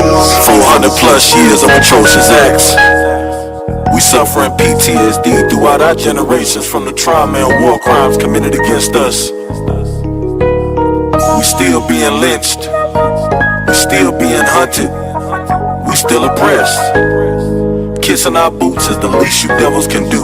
400 plus years of atrocious acts. We suffering PTSD throughout our generations from the trauma and war crimes committed against us. We still being lynched. We still being hunted. We still oppressed. Kissing our boots is the least you devils can do.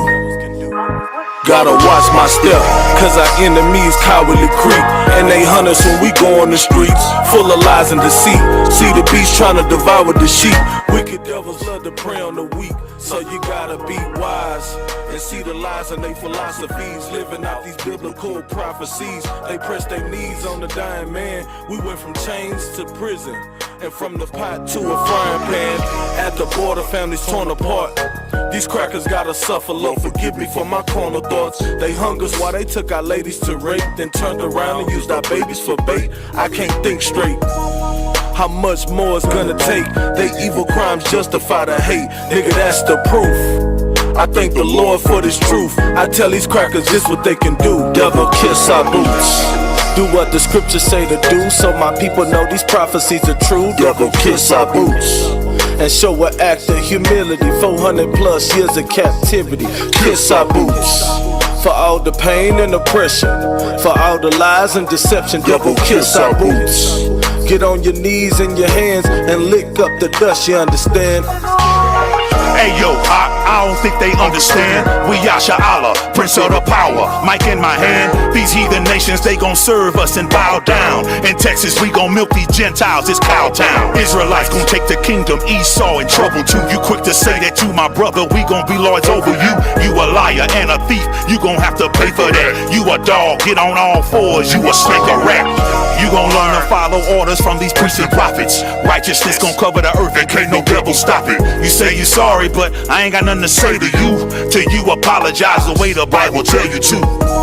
Gotta watch my step, cause our enemies cowardly creep, and they hunt us when we go on the streets, full of lies and deceit. See the beast trying to devour the sheep. Wicked devils love to prey on the weak, so you gotta be wise and see the lies in their philosophies, living out these biblical prophecies. They press their knees on the dying man. We went from chains to prison, and from the pot to a frying pan. At the border, families torn apart. These crackers gotta suffer, Lord forgive me for my carnal thoughts. They hung us while they took our ladies to rape, then turned around and used our babies for bait. I can't think straight. How much more it's gonna take? They evil crimes justify the hate. Nigga, that's the proof. I thank the Lord for this truth. I tell these crackers this what they can do. Devil, kiss our boots. Do what the scriptures say to do, so my people know these prophecies are true. Devil, kiss our boots and show an act of humility. 400 plus years of captivity. Kiss our boots for all the pain and oppression, for all the lies and deception. Devil, kiss our boots. Get on your knees and your hands and lick up the dust, you understand? Hey yo, I don't think they understand. We Allah, Prince of the Power, mic in my hand. These heathen nations, they gon' serve us and bow down. In Texas, we gon' milk these Gentiles, it's Cowtown. Israelites gon' take the kingdom, Esau in trouble too. You quick to say that you my brother, we gon' be lords over you. You a liar and a thief, you gon' have to pay for that. You a dog, get on all fours, you a snake, a rat. You gon' learn to follow orders from these priests and prophets. Righteousness gon' cover the earth and can't no devil stop it. You say you sorry, but I ain't got nothing to say to you. Till you apologize the way the Bible tell you to.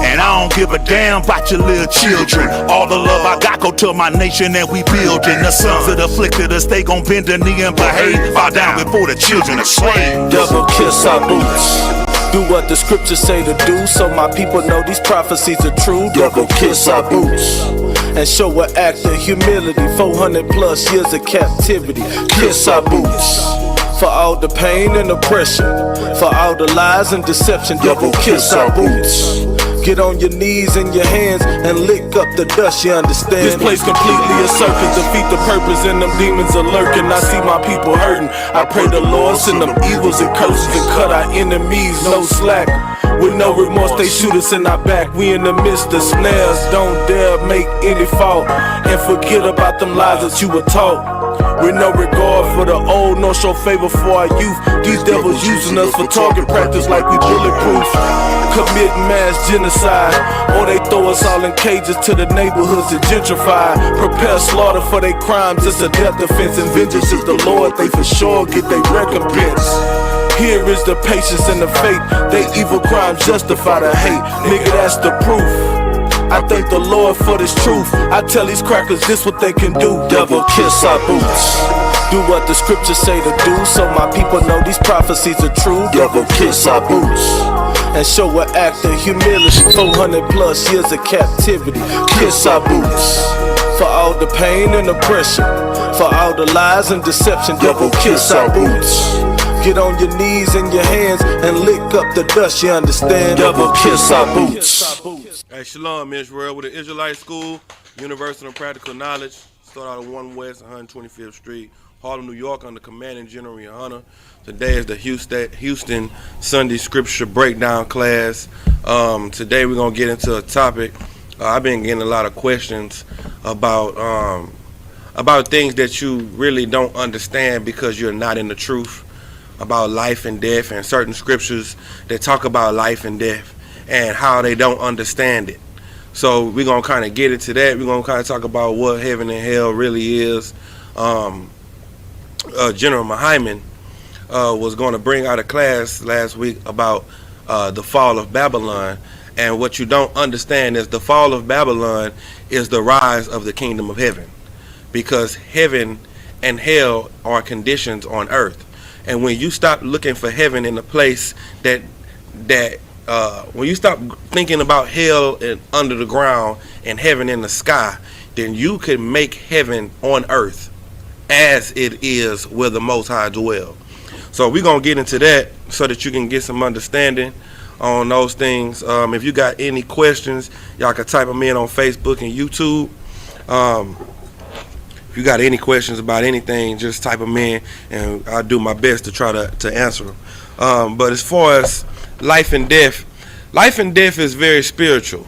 And I don't give a damn about your little children. All the love I got go to my nation and we building. The sons that afflicted us, they gon' bend the knee and behave. Bow down before the children are slain. Devil, kiss our boots. Do what the scriptures say to do, so my people know these prophecies are true. Devil, kiss our boots and show an act of humility. 400 plus years of captivity. Kiss our boots for all the pain and oppression, for all the lies and deception. Devil, kiss our boots. Get on your knees and your hands and lick up the dust, you understand? This place completely a circus, defeat the purpose and them demons are lurking. I see my people hurting. I pray the Lord send them evils and curses and cut our enemies, no slack. With no remorse, they shoot us in our back. We in the midst of snares, don't dare make any fault. And forget about them lies that you were taught. With no regard for the old, nor show favor for our youth. These devils using us for target practice like we bulletproof. Commit mass genocide, or they throw us all in cages to the neighborhoods that gentrify. Prepare slaughter for their crimes, it's a death offense. And vengeance is the Lord, they for sure get their recompense. Here is the patience and the faith, they evil crimes justify the hate. Nigga, that's the proof. I thank the Lord for this truth. I tell these crackers this what they can do. Devil, kiss our boots. Do what the scriptures say to do, so my people know these prophecies are true. Devil, kiss our boots and show an act of humility. 400 plus years of captivity. Kiss our boots for all the pain and oppression, for all the lies and deception. Devil, kiss our boots. Get on your knees and your hands and lick up the dust, you understand? Devil, kiss our boots. Hey, Shalom, Israel, with the Israelite School, Universal and Practical Knowledge. Start out on 1 West 125th Street, Harlem, New York, under Commanding General YAHANNA. Today is the Houston Sunday Scripture Breakdown class. Today we're going to get into a topic. I've been getting a lot of questions about things that you really don't understand because you're not in the truth, about life and death, and certain scriptures that talk about life and death and how they don't understand it. So we're going to kind of get into that. We're going to kind of talk about what heaven and hell really is. General Muhammad was going to bring out a class last week about the fall of Babylon. And what you don't understand is the fall of Babylon is the rise of the kingdom of heaven. Because heaven and hell are conditions on earth. And when you stop looking for heaven in a place when you stop thinking about hell and under the ground and heaven in the sky, then you can make heaven on earth as it is where the Most High dwell. So we're going to get into that so that you can get some understanding on those things. If you got any questions, y'all can type them in on Facebook and YouTube. If you got any questions about anything, just type them in, and I'll do my best to try to answer them. But as far as life and death is very spiritual,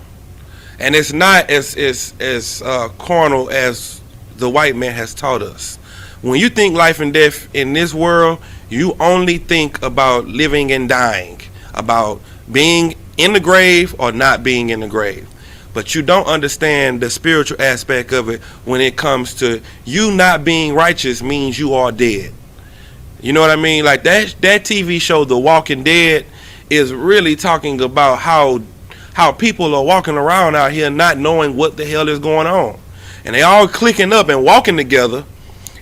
and it's not as carnal as the white man has taught us. When you think life and death in this world, you only think about living and dying, about being in the grave or not being in the grave. But you don't understand the spiritual aspect of it when it comes to you not being righteous means you are dead. You know what I mean? Like that TV show, The Walking Dead, is really talking about how people are walking around out here not knowing what the hell is going on. And they all clicking up and walking together,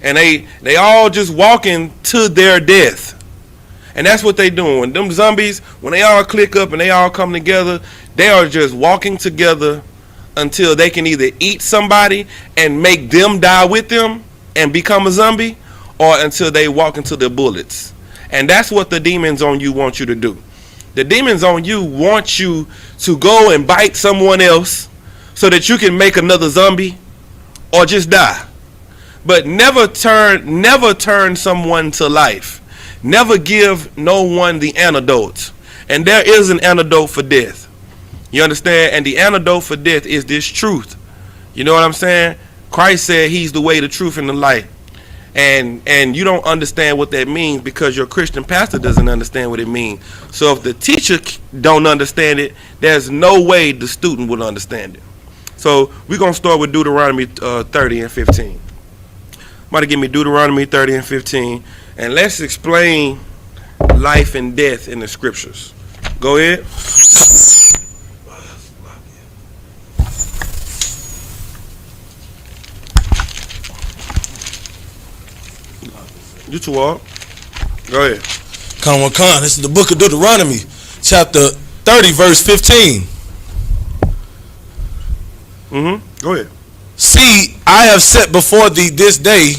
and they all just walking to their death. And that's what they doing. Them zombies, when they all click up and they all come together, they are just walking together until they can either eat somebody and make them die with them and become a zombie, or until they walk into the bullets. And that's what the demons on you want you to do. The demons on you want you to go and bite someone else so that you can make another zombie or just die. But never turn someone to life. Never give no one the antidote. And there is an antidote for death. You understand? And the antidote for death is this truth. You know what I'm saying? Christ said he's the way, the truth, and the light. And you don't understand what that means because your Christian pastor doesn't understand what it means. So if the teacher don't understand it, there's no way the student will understand it. So we're going to start with Deuteronomy 30 and 15. I'm about to give me Deuteronomy 30 and 15. And let's explain life and death in the scriptures. Go ahead. You two all. Go ahead. Con. This is the book of Deuteronomy, chapter 30, verse 15. Go ahead. See, I have set before thee this day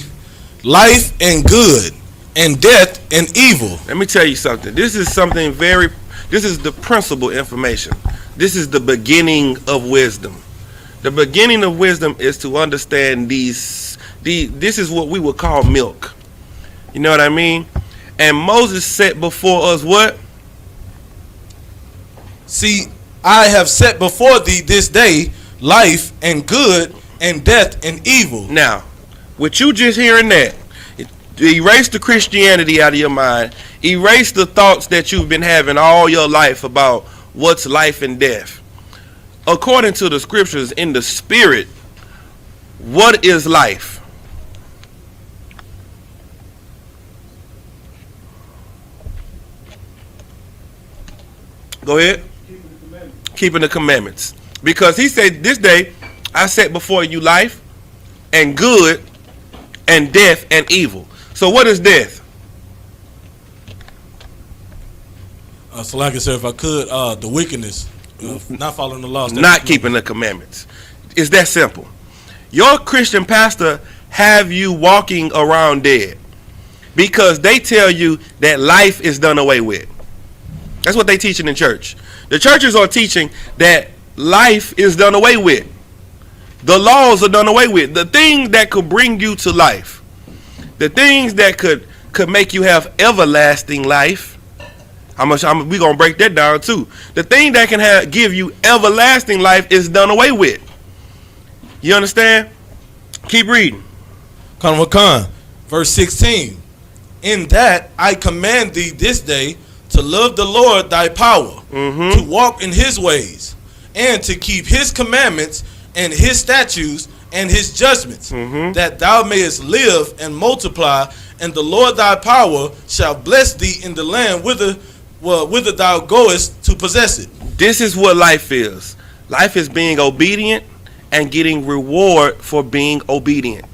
life and good, and death and evil. Let me tell you something. This is the principal information. This is the beginning of wisdom. The beginning of wisdom is to understand this is what we would call milk. You know what I mean? And Moses set before us what? See, I have set before thee this day life and good, and death and evil. Now, with you just hearing that, erase the Christianity out of your mind. Erase the thoughts that you've been having all your life about what's life and death. According to the scriptures, in the spirit, what is life? Go ahead. Keeping the commandments. Because he said, this day I set before you life and good and death and evil. So what is death? So like I said, if I could, the wickedness, not following the laws. Not keeping the commandments. It's that simple. Your Christian pastor have you walking around dead because they tell you that life is done away with. That's what they teaching in church. The churches are teaching that life is done away with. The laws are done away with. The things that could bring you to life, the things that could make you have everlasting life. We're going to break that down too. The thing that can give you everlasting life is done away with. You understand? Keep reading. Con. Verse 16. In that I command thee this day to love the Lord thy power, to walk in his ways, and to keep his commandments and his statutes and his judgments, that thou mayest live and multiply, and the Lord thy power shall bless thee in the land whither thou goest to possess it. This is what life is. Life is being obedient and getting reward for being obedient.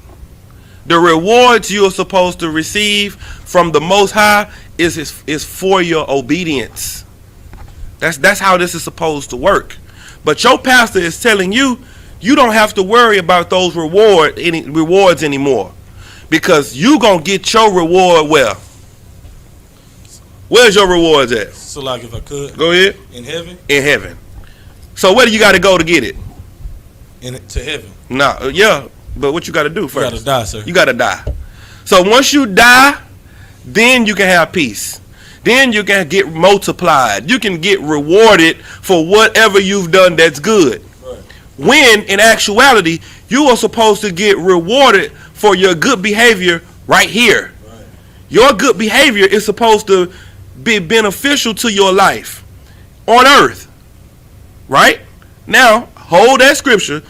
The rewards you are supposed to receive from the Most High is for your obedience. That's how this is supposed to work. But your pastor is telling you, you don't have to worry about those rewards anymore, Because you gonna get your reward where? Where's your rewards at? So like if I could. Go ahead. In heaven? In heaven. So where do you got to go to get it? To heaven. Nah, yeah, but what you got to do first? You got to die, sir. You got to die. So once you die, then you can have peace. Then you can get multiplied. You can get rewarded for whatever you've done that's good. Right. When in actuality, you are supposed to get rewarded for your good behavior right here. Right. Your good behavior is supposed to be beneficial to your life on earth. Right? Now, hold that scripture.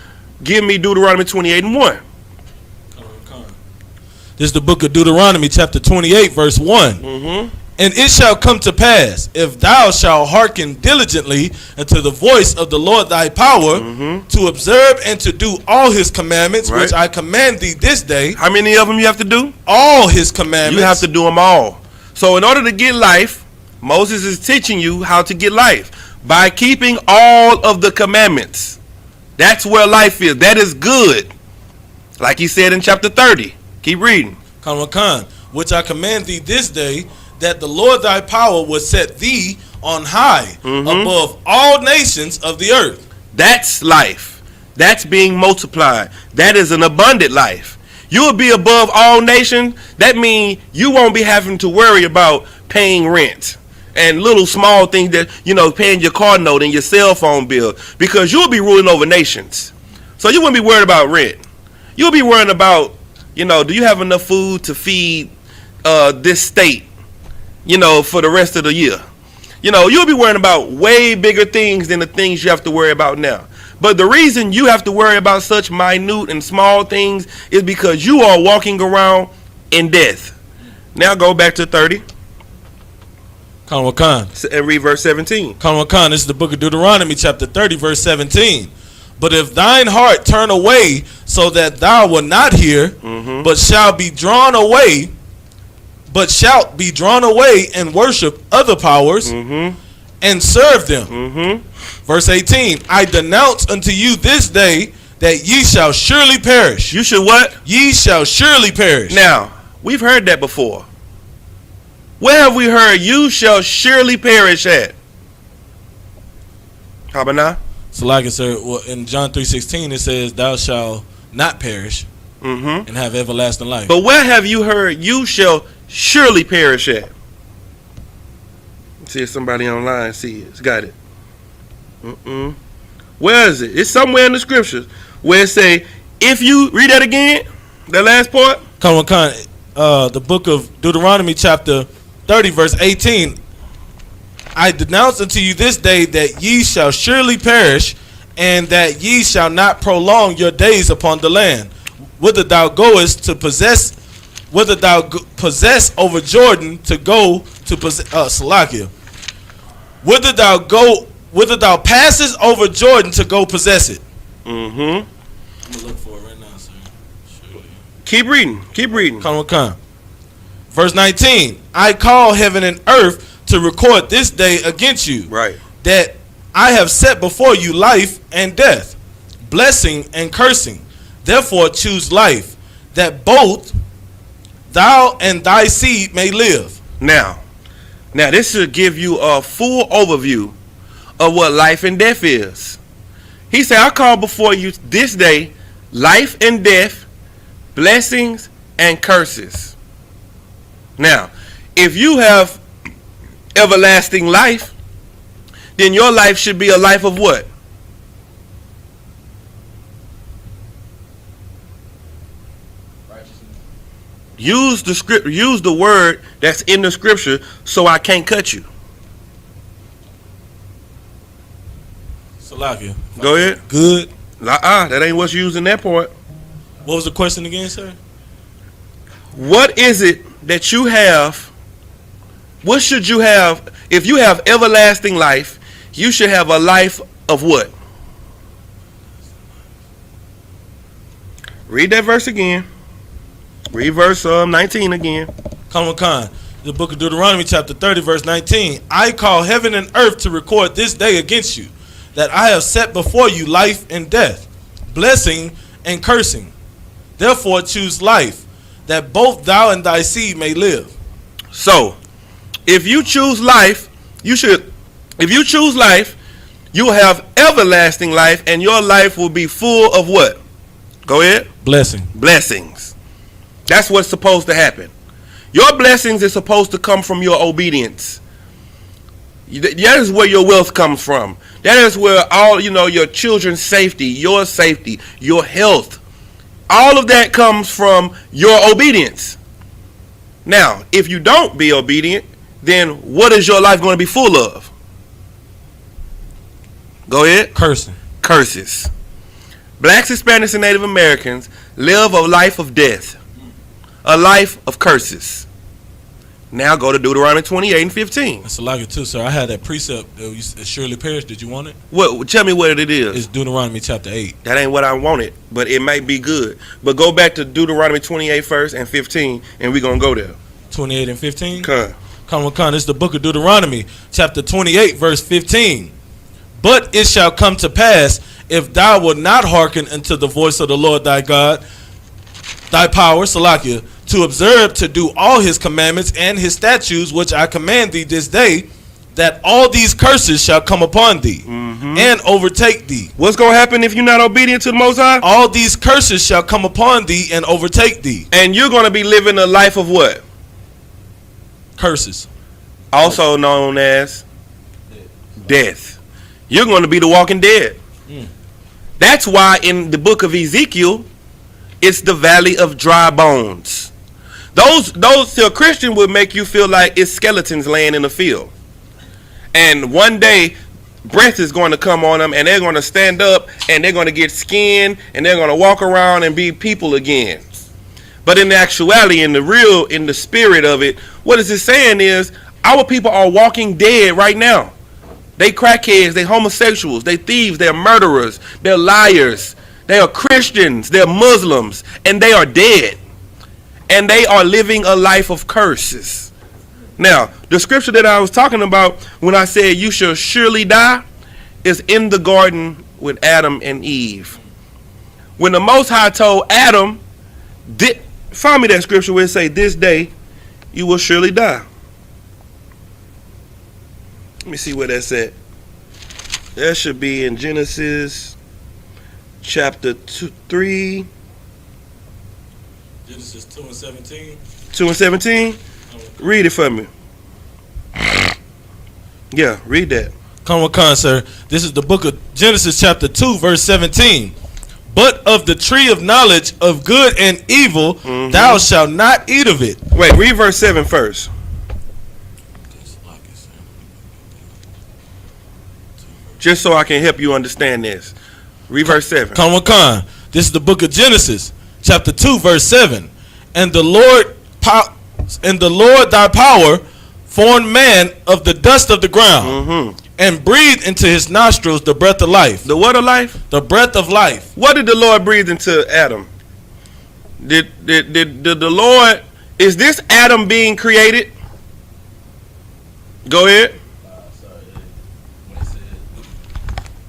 Give me Deuteronomy 28:1. This is the book of Deuteronomy, chapter 28, verse 1. Mm-hmm. And it shall come to pass, if thou shalt hearken diligently unto the voice of the Lord thy power, to observe and to do all his commandments, Right. which I command thee this day. How many of them you have to do? All his commandments. You have to do them all. So in order to get life, Moses is teaching you how to get life by keeping all of the commandments. That's where life is. That is good. Like he said in chapter 30. Keep reading. Khan, which I command thee this day, that the Lord thy power will set thee on high above all nations of the earth. That's life. That's being multiplied. That is an abundant life. You will be above all nations. That means you won't be having to worry about paying rent and little small things that, paying your car note and your cell phone bill, because you'll be ruling over nations. So you wouldn't be worried about rent. You'll be worrying about, do you have enough food to feed this state, for the rest of the year? You'll be worrying about way bigger things than the things you have to worry about now. But the reason you have to worry about such minute and small things is because you are walking around in death. Now go back to 30. Khan. And read verse 17. Khan, this is the book of Deuteronomy, chapter 30, verse 17. But if thine heart turn away, so that thou wilt not hear, but shalt be drawn away and worship other powers, and serve them. Verse 18. I denounce unto you this day that ye shall surely perish. You should what? Ye shall surely perish. Now, we've heard that before. Where have we heard you shall surely perish at? Habanah? So like I said, in John 3:16 it says, thou shalt not perish and have everlasting life. But where have you heard you shall surely perish at? See if somebody online see it. It's got it. Where is it? It's somewhere in the scriptures where it say, if you read that again, that last part. The book of Deuteronomy chapter 30 verse 18. I denounce unto you this day that ye shall surely perish, and that ye shall not prolong your days upon the land, whither thou goest to possess, whither thou possess over Jordan to go to possess. Salakia. Whither thou passes over Jordan to go possess it. I'm gonna look for it right now, sir. Sure. Keep reading. Come. Verse 19. I call heaven and earth to record this day against you, Right. that I have set before you life and death, blessing and cursing. Therefore choose life, that both thou and thy seed may live. Now this should give you a full overview of what life and death is. He said, I call before you this day life and death, blessings and curses. Now, if you have everlasting life, then your life should be a life of what? Righteousness. Use the script. Use the word that's in the scripture, so I can't cut you. Salakia. Go ahead. Good. That ain't what's used in that part. What was the question again, sir? What is it that you have? What should you have? If you have everlasting life, you should have a life of what? Read that verse again. Read verse 19 again. Khan. The book of Deuteronomy chapter 30 verse 19. I call heaven and earth to record this day against you, that I have set before you life and death, blessing and cursing. Therefore choose life, that both thou and thy seed may live. So, if you choose life, if you choose life, you'll have everlasting life, and your life will be full of what? Go ahead. Blessings. That's what's supposed to happen. Your blessings is supposed to come from your obedience. That is where your wealth comes from. That is where all, your children's safety, your health, all of that comes from your obedience. Now, if you don't be obedient, then what is your life going to be full of? Go ahead. Curses. Blacks, Hispanics, and Native Americans live a life of death, a life of curses. Now go to Deuteronomy 28 and 15. That's a lot too, sir. I had that precept. Surely perish. Did you want it? What? Tell me what it is. It's Deuteronomy chapter 8. That ain't what I wanted, but it might be good. But go back to Deuteronomy 28 first and 15, and we're going to go there. 28 and 15? Come. This is the book of Deuteronomy, chapter 28, verse 15. But it shall come to pass, if thou wilt not hearken unto the voice of the Lord thy God, thy power, Salakia, to observe to do all his commandments and his statutes, which I command thee this day, that all these curses shall come upon thee and overtake thee. What's going to happen if you're not obedient to the Most High? All these curses shall come upon thee and overtake thee. And you're going to be living a life of what? Curses. Also known as death. You're going to be the walking dead. That's why in the book of Ezekiel, it's the valley of dry bones. Those to a Christian would make you feel like it's skeletons laying in the field. And one day, breath is going to come on them, and they're going to stand up, and they're going to get skin, and they're going to walk around and be people again. But in actuality, in the spirit of it, what is it saying is, our people are walking dead right now. They crackheads, they homosexuals, they thieves, they're murderers, they're liars, they are Christians, they're Muslims, and they are dead. And they are living a life of curses. Now, the scripture that I was talking about when I said you shall surely die is in the garden with Adam and Eve. When the Most High told Adam, find me that scripture where it say, this day you will surely die. Let me see where that's at. That should be in Genesis chapter 3. Genesis 2 and 17. 2 and 17? Read it for me. Yeah, read that. Come, sir. This is the book of Genesis chapter 2, verse 17. But of the tree of knowledge of good and evil, thou shalt not eat of it. Wait, read verse 7 first. Just so I can help you understand this. Read verse 7. Come. This is the book of Genesis, chapter 2, verse 7. And the Lord thy power formed man of the dust of the ground, and breathed into his nostrils the breath of life. The what of life? The breath of life. What did the Lord breathe into Adam? Did the Lord, is this Adam being created? Go ahead.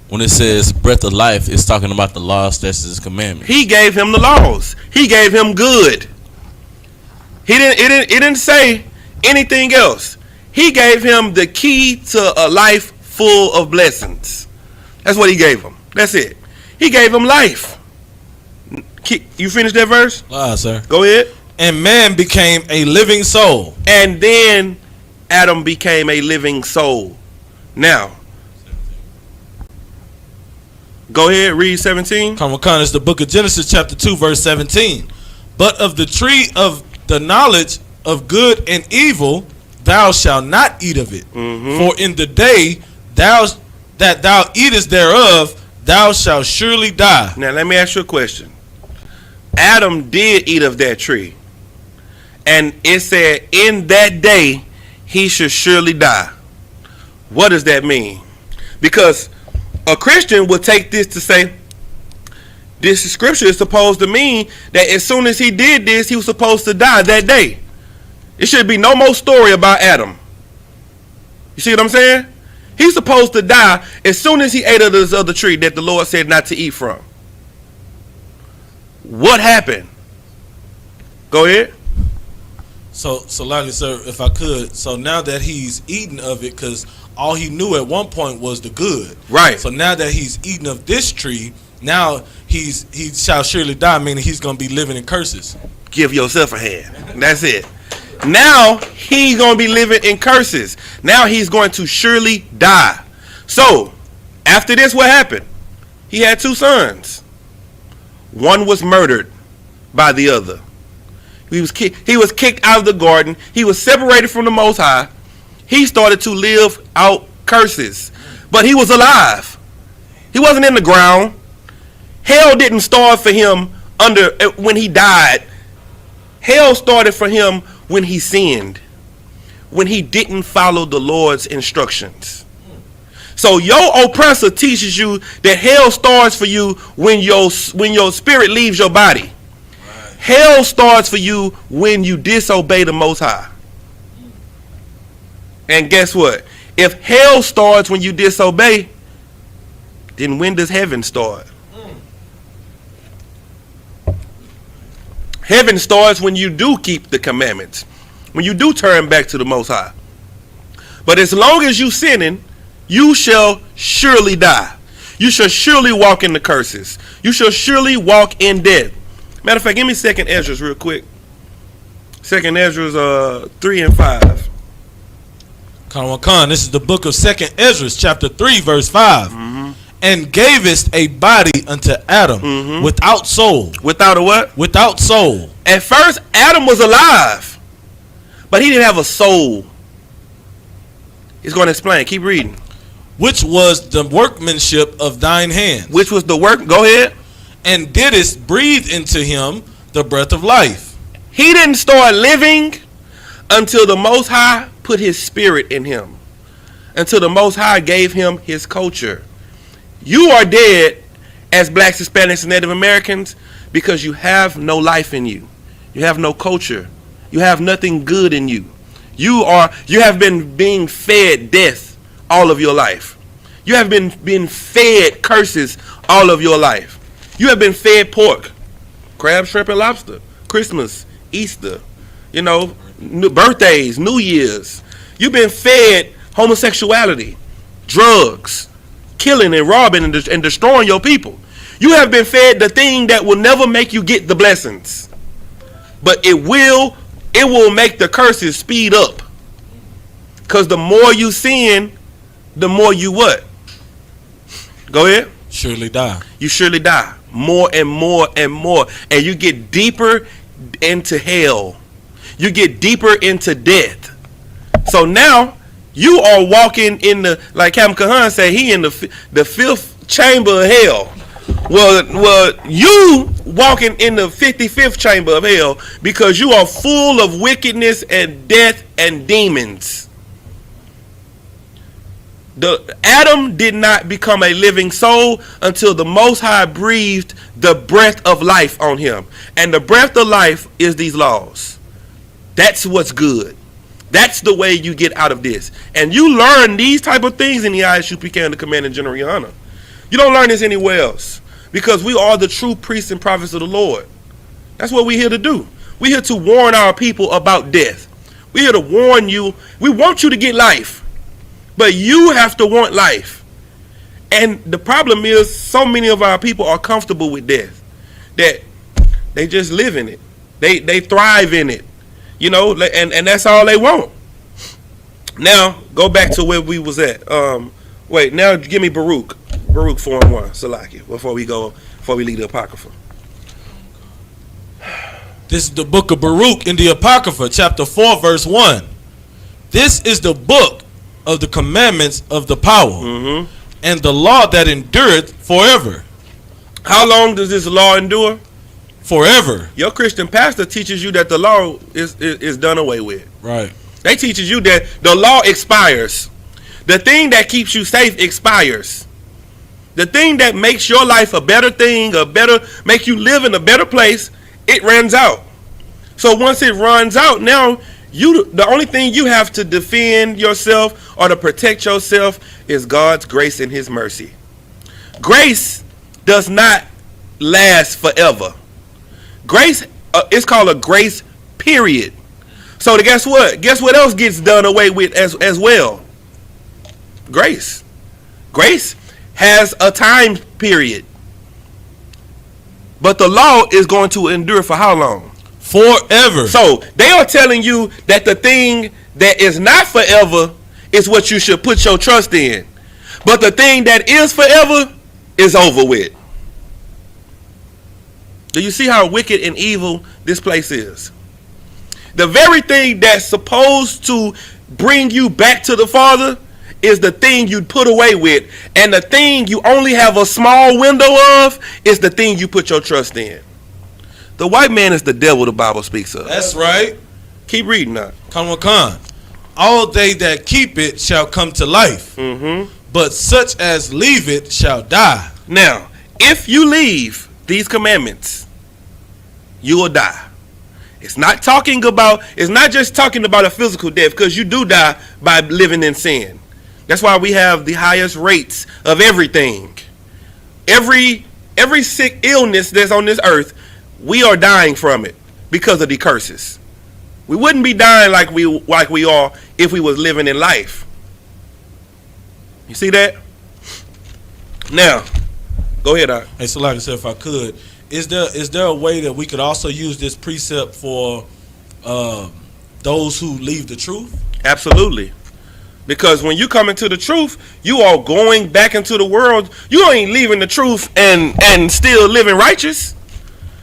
When it says breath of life, it's talking about the laws, statutes, and commandments. He gave him the laws. He gave him good. It didn't say anything else. He gave him the key to a life full of blessings. That's what he gave him. That's it. He gave him life. You finished that verse? Sir. Go ahead. And man became a living soul. And then Adam became a living soul. Now, go ahead, read 17. Come, it's the book of Genesis chapter 2, verse 17. But of the tree of the knowledge of good and evil, thou shalt not eat of it. For in the day that thou eatest thereof, thou shalt surely die. Now let me ask you a question. Adam did eat of that tree. And it said in that day he should surely die. What does that mean? Because a Christian would take this to say, this scripture is supposed to mean that as soon as he did this, he was supposed to die that day. It should be no more story about Adam. You see what I'm saying? He's supposed to die as soon as he ate of this other tree that the Lord said not to eat from. What happened? Go ahead. So likely, sir, if I could. So now that he's eaten of it, because all he knew at one point was the good. Right. So now that he's eaten of this tree, now he shall surely die, meaning he's going to be living in curses. Give yourself a hand. That's it. Now he's going to be living in curses. Now he's going to surely die. So after this, what happened? He had 2 sons. One was murdered by the other. He was kicked out of the garden. He was separated from the Most High. He started to live out curses. But he was alive. He wasn't in the ground. Hell didn't start for him when he died. Hell started for him when he sinned. When he didn't follow the Lord's instructions. So your oppressor teaches you that hell starts for you when your spirit leaves your body. Hell starts for you when you disobey the Most High. And guess what? If hell starts when you disobey, then when does heaven start? Heaven starts when you do keep the commandments. When you do turn back to the Most High. But as long as you sinning, you shall surely die. You shall surely walk in the curses. You shall surely walk in death. Matter of fact, give me 2nd Ezra real quick. 2nd Ezra 3 and 5. Khan, this is the book of 2nd Ezra, chapter 3, verse 5. Mm-hmm. And gavest a body unto Adam without soul. Without a what? Without soul. At first, Adam was alive, but he didn't have a soul. He's going to explain. Keep reading. Which was the workmanship of thine hands. Which was the work. Go ahead. And didst breathe into him the breath of life. He didn't start living until the Most High put his spirit in him. Until the Most High gave him his culture. You are dead as blacks, Hispanics, and Native Americans because you have no life in you. You have no culture. You have nothing good in you. You have been being fed death all of your life. You have been fed curses all of your life. You have been fed pork, crab, shrimp, and lobster, Christmas, Easter, birthdays, New Year's. You've been fed homosexuality, drugs, killing and robbing and destroying your people. You have been fed the thing that will never make you get the blessings. But it will make the curses speed up. Because the more you sin, the more you what? Go ahead. Surely die. You surely die. More and more and more. And you get deeper into hell. You get deeper into death. So now you are walking in the, like Captain Kahan said, he in the 5th chamber of hell. Well, you walking in the 55th chamber of hell because you are full of wickedness and death and demons. Adam did not become a living soul until the Most High breathed the breath of life on him. And the breath of life is these laws. That's what's good. That's the way you get out of this. And you learn these type of things in the I.S.U.P.K and the Command and General YAHANNA. You don't learn this anywhere else. Because we are the true priests and prophets of the Lord. That's what we're here to do. We're here to warn our people about death. We're here to warn you. We want you to get life. But you have to want life. And the problem is so many of our people are comfortable with death. That they just live in it. They thrive in it. And that's all they want. Now, go back to where we was at. Wait, now give me Baruch. Baruch 4 and 1, Salaki, before we leave the Apocrypha. This is the book of Baruch in the Apocrypha, chapter 4, verse 1. This is the book of the commandments of the power and the law that endureth forever. How long does this law endure? Forever. Your Christian pastor teaches you that the law is done away with. Right. They teaches you that the law expires. The thing that keeps you safe expires. The thing that makes your life a better thing, make you live in a better place, it runs out. So once it runs out, now the only thing you have to defend yourself or to protect yourself is God's grace and his mercy. Grace does not last forever. Grace it's called a grace period. So guess what? Guess what else gets done away with as well? Grace. Grace has a time period. But the law is going to endure for how long? Forever. So they are telling you that the thing that is not forever is what you should put your trust in. But the thing that is forever is over with. Do you see how wicked and evil this place is? The very thing that's supposed to bring you back to the Father is the thing you put away with. And the thing you only have a small window of is the thing you put your trust in. The white man is the devil the Bible speaks of. That's right. Keep reading that. Come on. All they that keep it shall come to life. But such as leave it shall die. Now, if you leave these commandments, you will die. It's not just talking about a physical death, because you do die by living in sin. That's why we have the highest rates of everything. Every sick illness that's on this earth, we are dying from it because of the curses. We wouldn't be dying like we are if we was living in life. You see that? Now, go ahead, Doc. Hey, so like I said, if I could, is there a way that we could also use this precept for those who leave the truth? Absolutely. Because when you come into the truth, you are going back into the world. You ain't leaving the truth and still living righteous.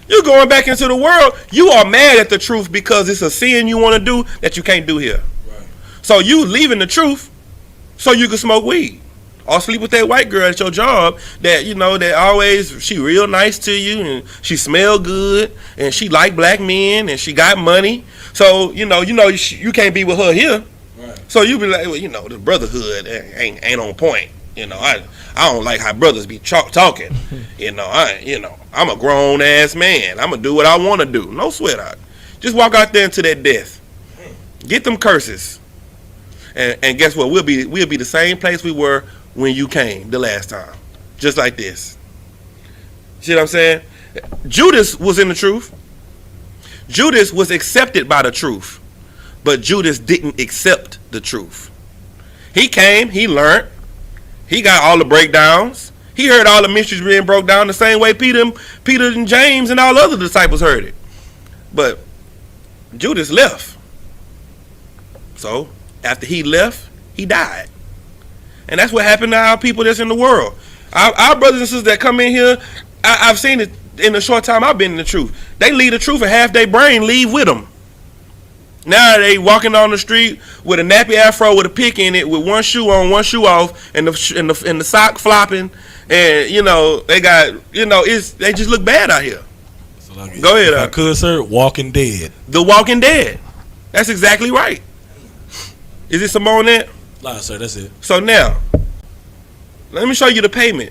You're going back into the world. You are mad at the truth because it's a sin you want to do that you can't do here. Right. So you leaving the truth so you can smoke weed or sleep with that white girl at your job that, you know, that always, she real nice to you and she smell good and she like black men and she got money. So, you can't be with her here. Right. So you be like, well, the brotherhood ain't on point. I don't like how brothers be talking. I'm a grown ass man. I'm gonna do what I want to do. No sweat out. Just walk out there into that death. Get them curses. And guess what? We'll be the same place we were when you came the last time. Just like this. See what I'm saying? Judas was in the truth. Judas was accepted by the truth. But Judas didn't accept the truth. He came, he learned, he got all the breakdowns. He heard all the mysteries being broke down the same way Peter and James and all the other disciples heard it. But Judas left. So after he left, he died. And that's what happened to our people that's in the world. Our brothers and sisters that come in here, I've seen it in the short time I've been in the truth. They leave the truth and half their brain leave with them. Now they walking on the street with a nappy afro with a pick in it, with one shoe on, one shoe off, and the sock flopping, and they got they just look bad out here. So like, go ahead, if I could, sir. Walking Dead. The Walking Dead. That's exactly right. Is it some more on that? Nah, sir. That's it. So now, let me show you the payment.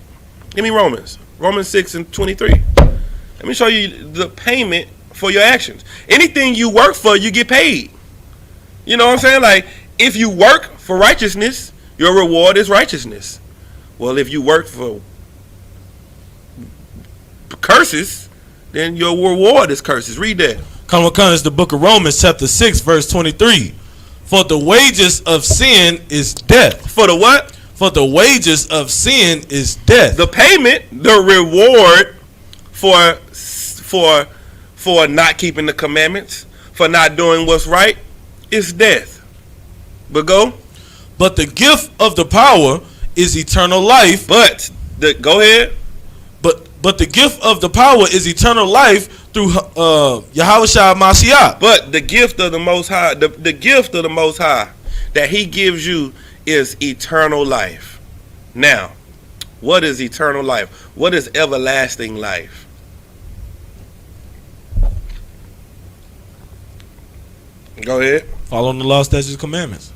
Give me Romans 6:23. Let me show you the payment for your actions. Anything you work for, you get paid. You know what I'm saying? Like, if you work for righteousness, your reward is righteousness. Well, if you work for curses, then your reward is curses. Read that. Come, it's the book of Romans, chapter 6, verse 23. For the wages of sin is death. For the what? For the wages of sin is death. The payment, the reward for not keeping the commandments, for not doing what's right, is death. But go. But the gift of the power is eternal life. Go ahead. But the gift of the power is eternal life through Yahushua Mashiach. But the gift of the Most High, the gift of the Most High that He gives you is eternal life. Now, what is eternal life? What is everlasting life? Go ahead. Following the law, statutes, commandments.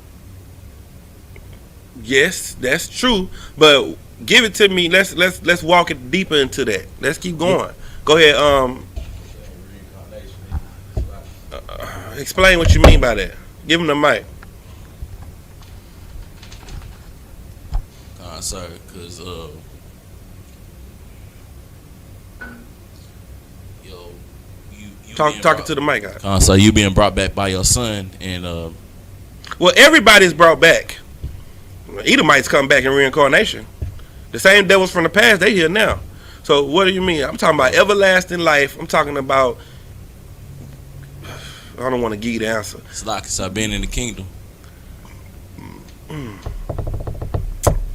Yes, that's true. But give it to me. Let's walk it deeper into that. Let's keep going. Go ahead. Explain what you mean by that. Give him the mic. Sorry, because you Talking to the mic, guys. So you being brought back by your son, and Well, everybody's brought back. Edomites come back in reincarnation. The same devils from the past, they here now. So what do you mean? I'm talking about everlasting life. I'm talking about. I don't want to give you the answer. it's like I've been in the kingdom.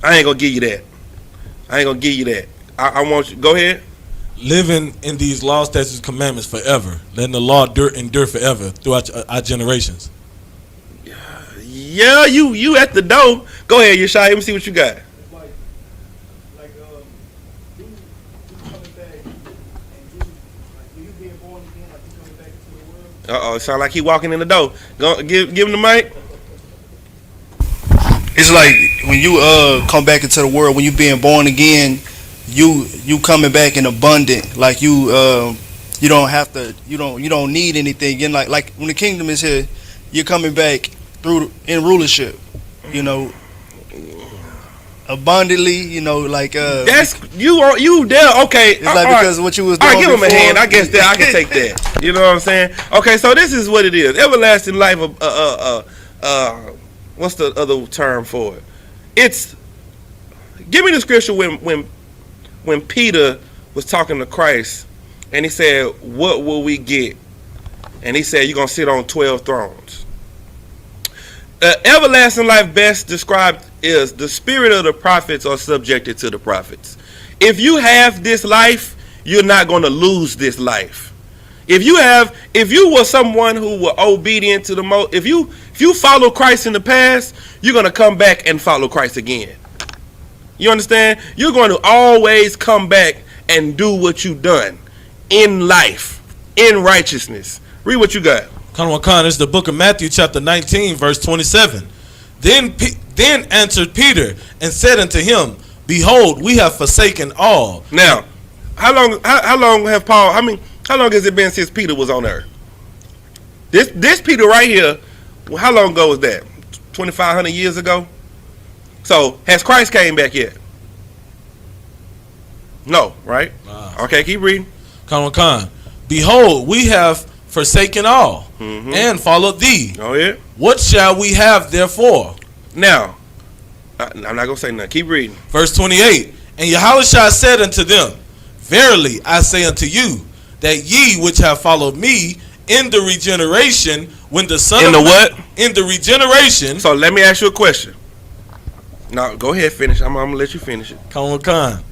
I ain't gonna give you that. I want you. Go ahead. Living in these laws, statutes, commandments forever, letting the law endure forever throughout our generations. Yeah, you at the door. Go ahead, Yeshai. Let me see what you got. It sound like he walking in the door. Go give him the mic. It's like when you come back into the world, when you being born again, you coming back in abundant. Like you don't have to, you don't need anything. And like when the kingdom is here, you're coming back through in rulership. You know, abundantly. You know, like That's you there. Okay, it's like because of what you was doing. All right, give him a before. hand. I guess that I can take that. You know what I'm saying? Okay, so this is what it is. Everlasting life. What's the other term for it? It's. Give me the scripture when Peter was talking to Christ, and he said, "What will we get?" And he said, "You're gonna sit on 12 thrones." Everlasting life best described is the spirit of the prophets are subjected to the prophets. If you have this life, you're not going to lose this life. If you were someone who were obedient to the most, if you follow Christ in the past, you're going to come back and follow Christ again. You understand? You're going to always come back and do what you've done in life, in righteousness. Read what you got. Khan, it's the book of Matthew, chapter 19, verse 27. Then answered Peter and said unto him, Behold, we have forsaken all. Now, how long have Paul? How long has it been since Peter was on earth? This Peter right here. How long ago was that? 2,500 years ago. So has Christ came back yet? No, right? Okay, keep reading. Khan, behold, we have forsaken all and followed thee. Oh yeah. What shall we have therefore? Now, I'm not gonna say nothing. Keep reading. Verse 28. And Yahushua said unto them, Verily I say unto you, that ye which have followed me in the regeneration, when the Son in of the Man, what? in the regeneration. So let me ask you a question. No, go ahead, finish. I'm gonna let you finish it. Khan.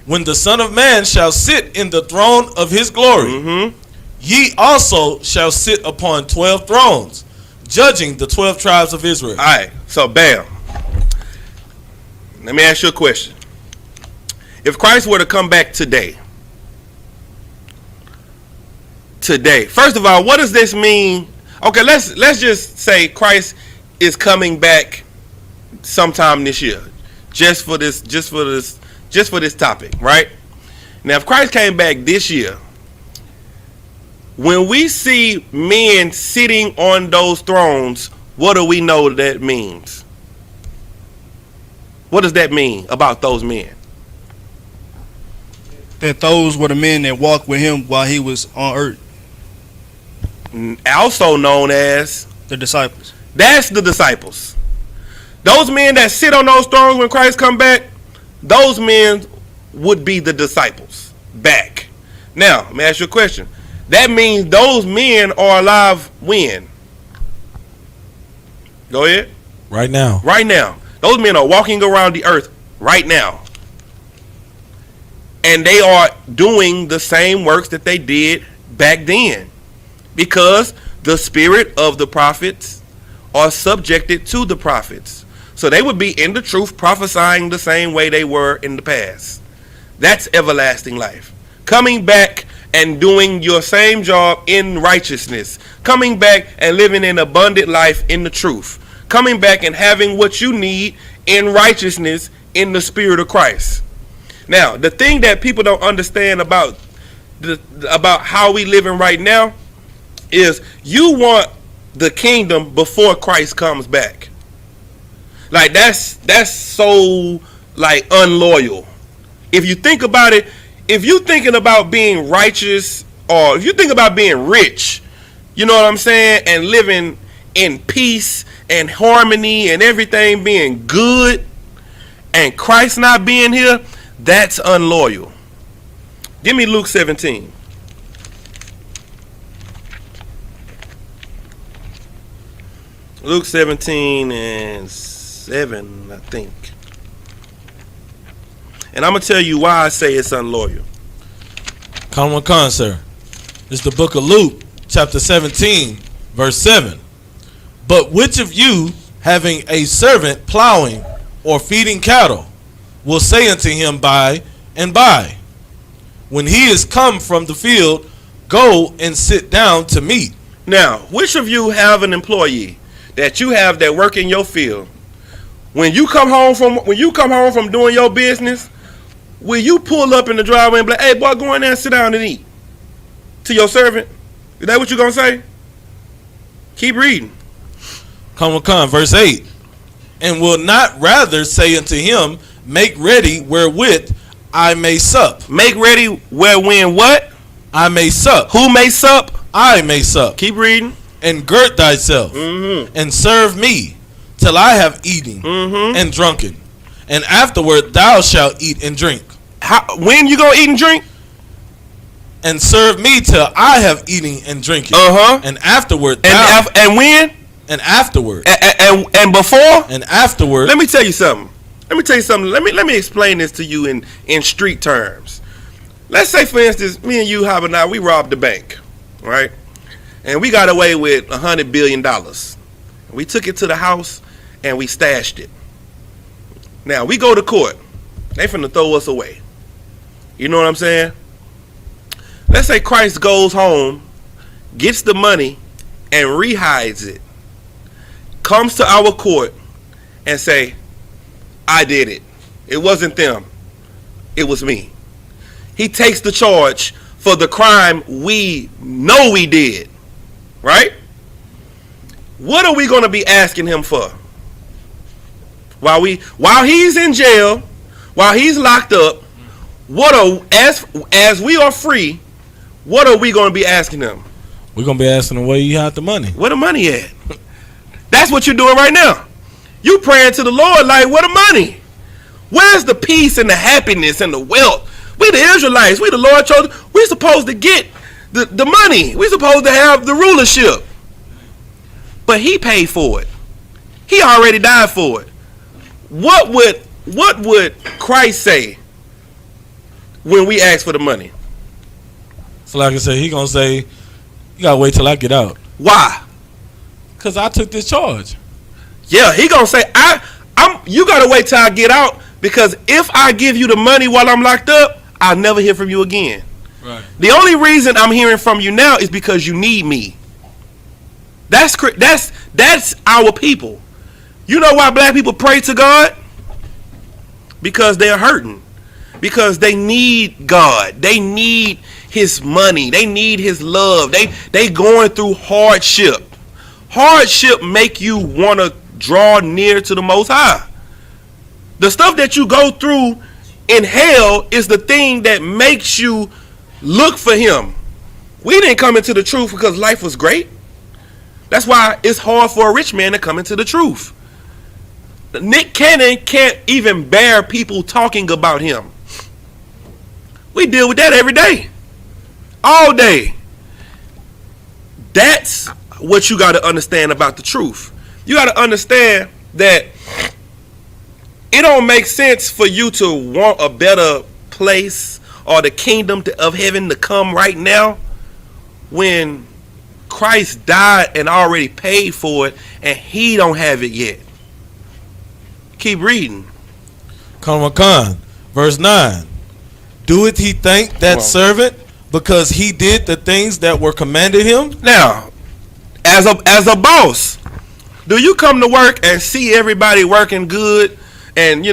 When the Son of Man shall sit in the throne of his glory, ye also shall sit upon 12 thrones, judging the 12 tribes of Israel. All right, so bam. Let me ask you a question. If Christ were to come back today, first of all, what does this mean? Okay, let's just say Christ is coming back sometime this year, just for this topic, right? Now, if Christ came back this year, when we see men sitting on those thrones, what do we know that means? What does that mean about those men? That those were the men that walked with him while he was on earth. Also known as The disciples. That's the disciples. Those men that sit on those thrones when Christ come back, those men would be the disciples back. Now, let me ask you a question. That means those men are alive when? Go ahead. Right now. Right now. Those men are walking around the earth right now. And they are doing the same works that they did back then. Because the spirit of the prophets are subjected to the prophets. So they would be in the truth prophesying the same way they were in the past. That's everlasting life. Coming back and doing your same job in righteousness. Coming back and living an abundant life in the truth. Coming back and having what you need in righteousness in the spirit of Christ. Now, the thing that people don't understand about how we living right now is you want the kingdom before Christ comes back. Like that's so unloyal. If you think about it, if you thinking about being righteous or if you think about being rich, you know what I'm saying, and living in peace and harmony and everything being good, and Christ not being here, that's unloyal. Give me Luke 17. Luke 17 and 7, I think. And I'm going to tell you why I say it's unloyal. Come, sir. It's the book of Luke, chapter 17, verse 7. But which of you, having a servant plowing or feeding cattle, will say unto him by and by, when he is come from the field, go and sit down to meat? Now, which of you have an employee that you have that work in your field? When you come home from doing your business, will you pull up in the driveway and be like, hey, boy, go in there and sit down and eat? To your servant? Is that what you're going to say? Keep reading. Come, verse 8. And will not rather say unto him, make ready wherewith I may sup. Make ready wherewith what? I may sup. Who may sup? I may sup. Keep reading. And girt thyself, and serve me, till I have eaten and drunken. And afterward thou shalt eat and drink. When you gonna eat and drink? And serve me till I have eaten and drinking. And afterward and when? And afterward. And before? And afterward. Let me tell you something. Let me explain this to you in street terms. Let's say, for instance, me and you, we robbed the bank, right? And we got away with $100 billion. We took it to the house and we stashed it. Now we go to court. They finna throw us away. You know what I'm saying? Let's say Christ goes home, gets the money, and rehides it. Comes to our court and say, I did it. It wasn't them. It was me. He takes the charge for the crime we know we did. Right? What are we going to be asking him for? While he's in jail, while he's locked up, as we are free, what are we going to be asking him? We're going to be asking him where you had the money. Where the money at? That's what you're doing right now. You praying to the Lord like, where the money? Where's the peace and the happiness and the wealth? We the Israelites, we the Lord chosen. We supposed to get the money. We supposed to have the rulership. But he paid for it. He already died for it. What would Christ say when we ask for the money? So like I said, he gonna say, you gotta wait till I get out. Why? Cause I took this charge. Yeah, he gonna say, you gotta wait till I get out, because if I give you the money while I'm locked up, I'll never hear from you again. Right. The only reason I'm hearing from you now is because you need me. That's our people. You know why black people pray to God? Because they're hurting. Because they need God. They need his money. They need his love. They going through hardship. Hardship make you want to draw near to the Most High. The stuff that you go through in hell is the thing that makes you look for him. We didn't come into the truth because life was great. That's why it's hard for a rich man to come into the truth. Nick Cannon can't even bear people talking about him. We deal with that every day. All day. That's what you got to understand about the truth. You got to understand that it don't make sense for you to want a better place or the kingdom of heaven to come right now when Christ died and already paid for it and he don't have it yet. Keep reading. Verse 9. Doeth he thank that servant because he did the things that were commanded him? Now, as a boss, do you come to work and see everybody working good, and they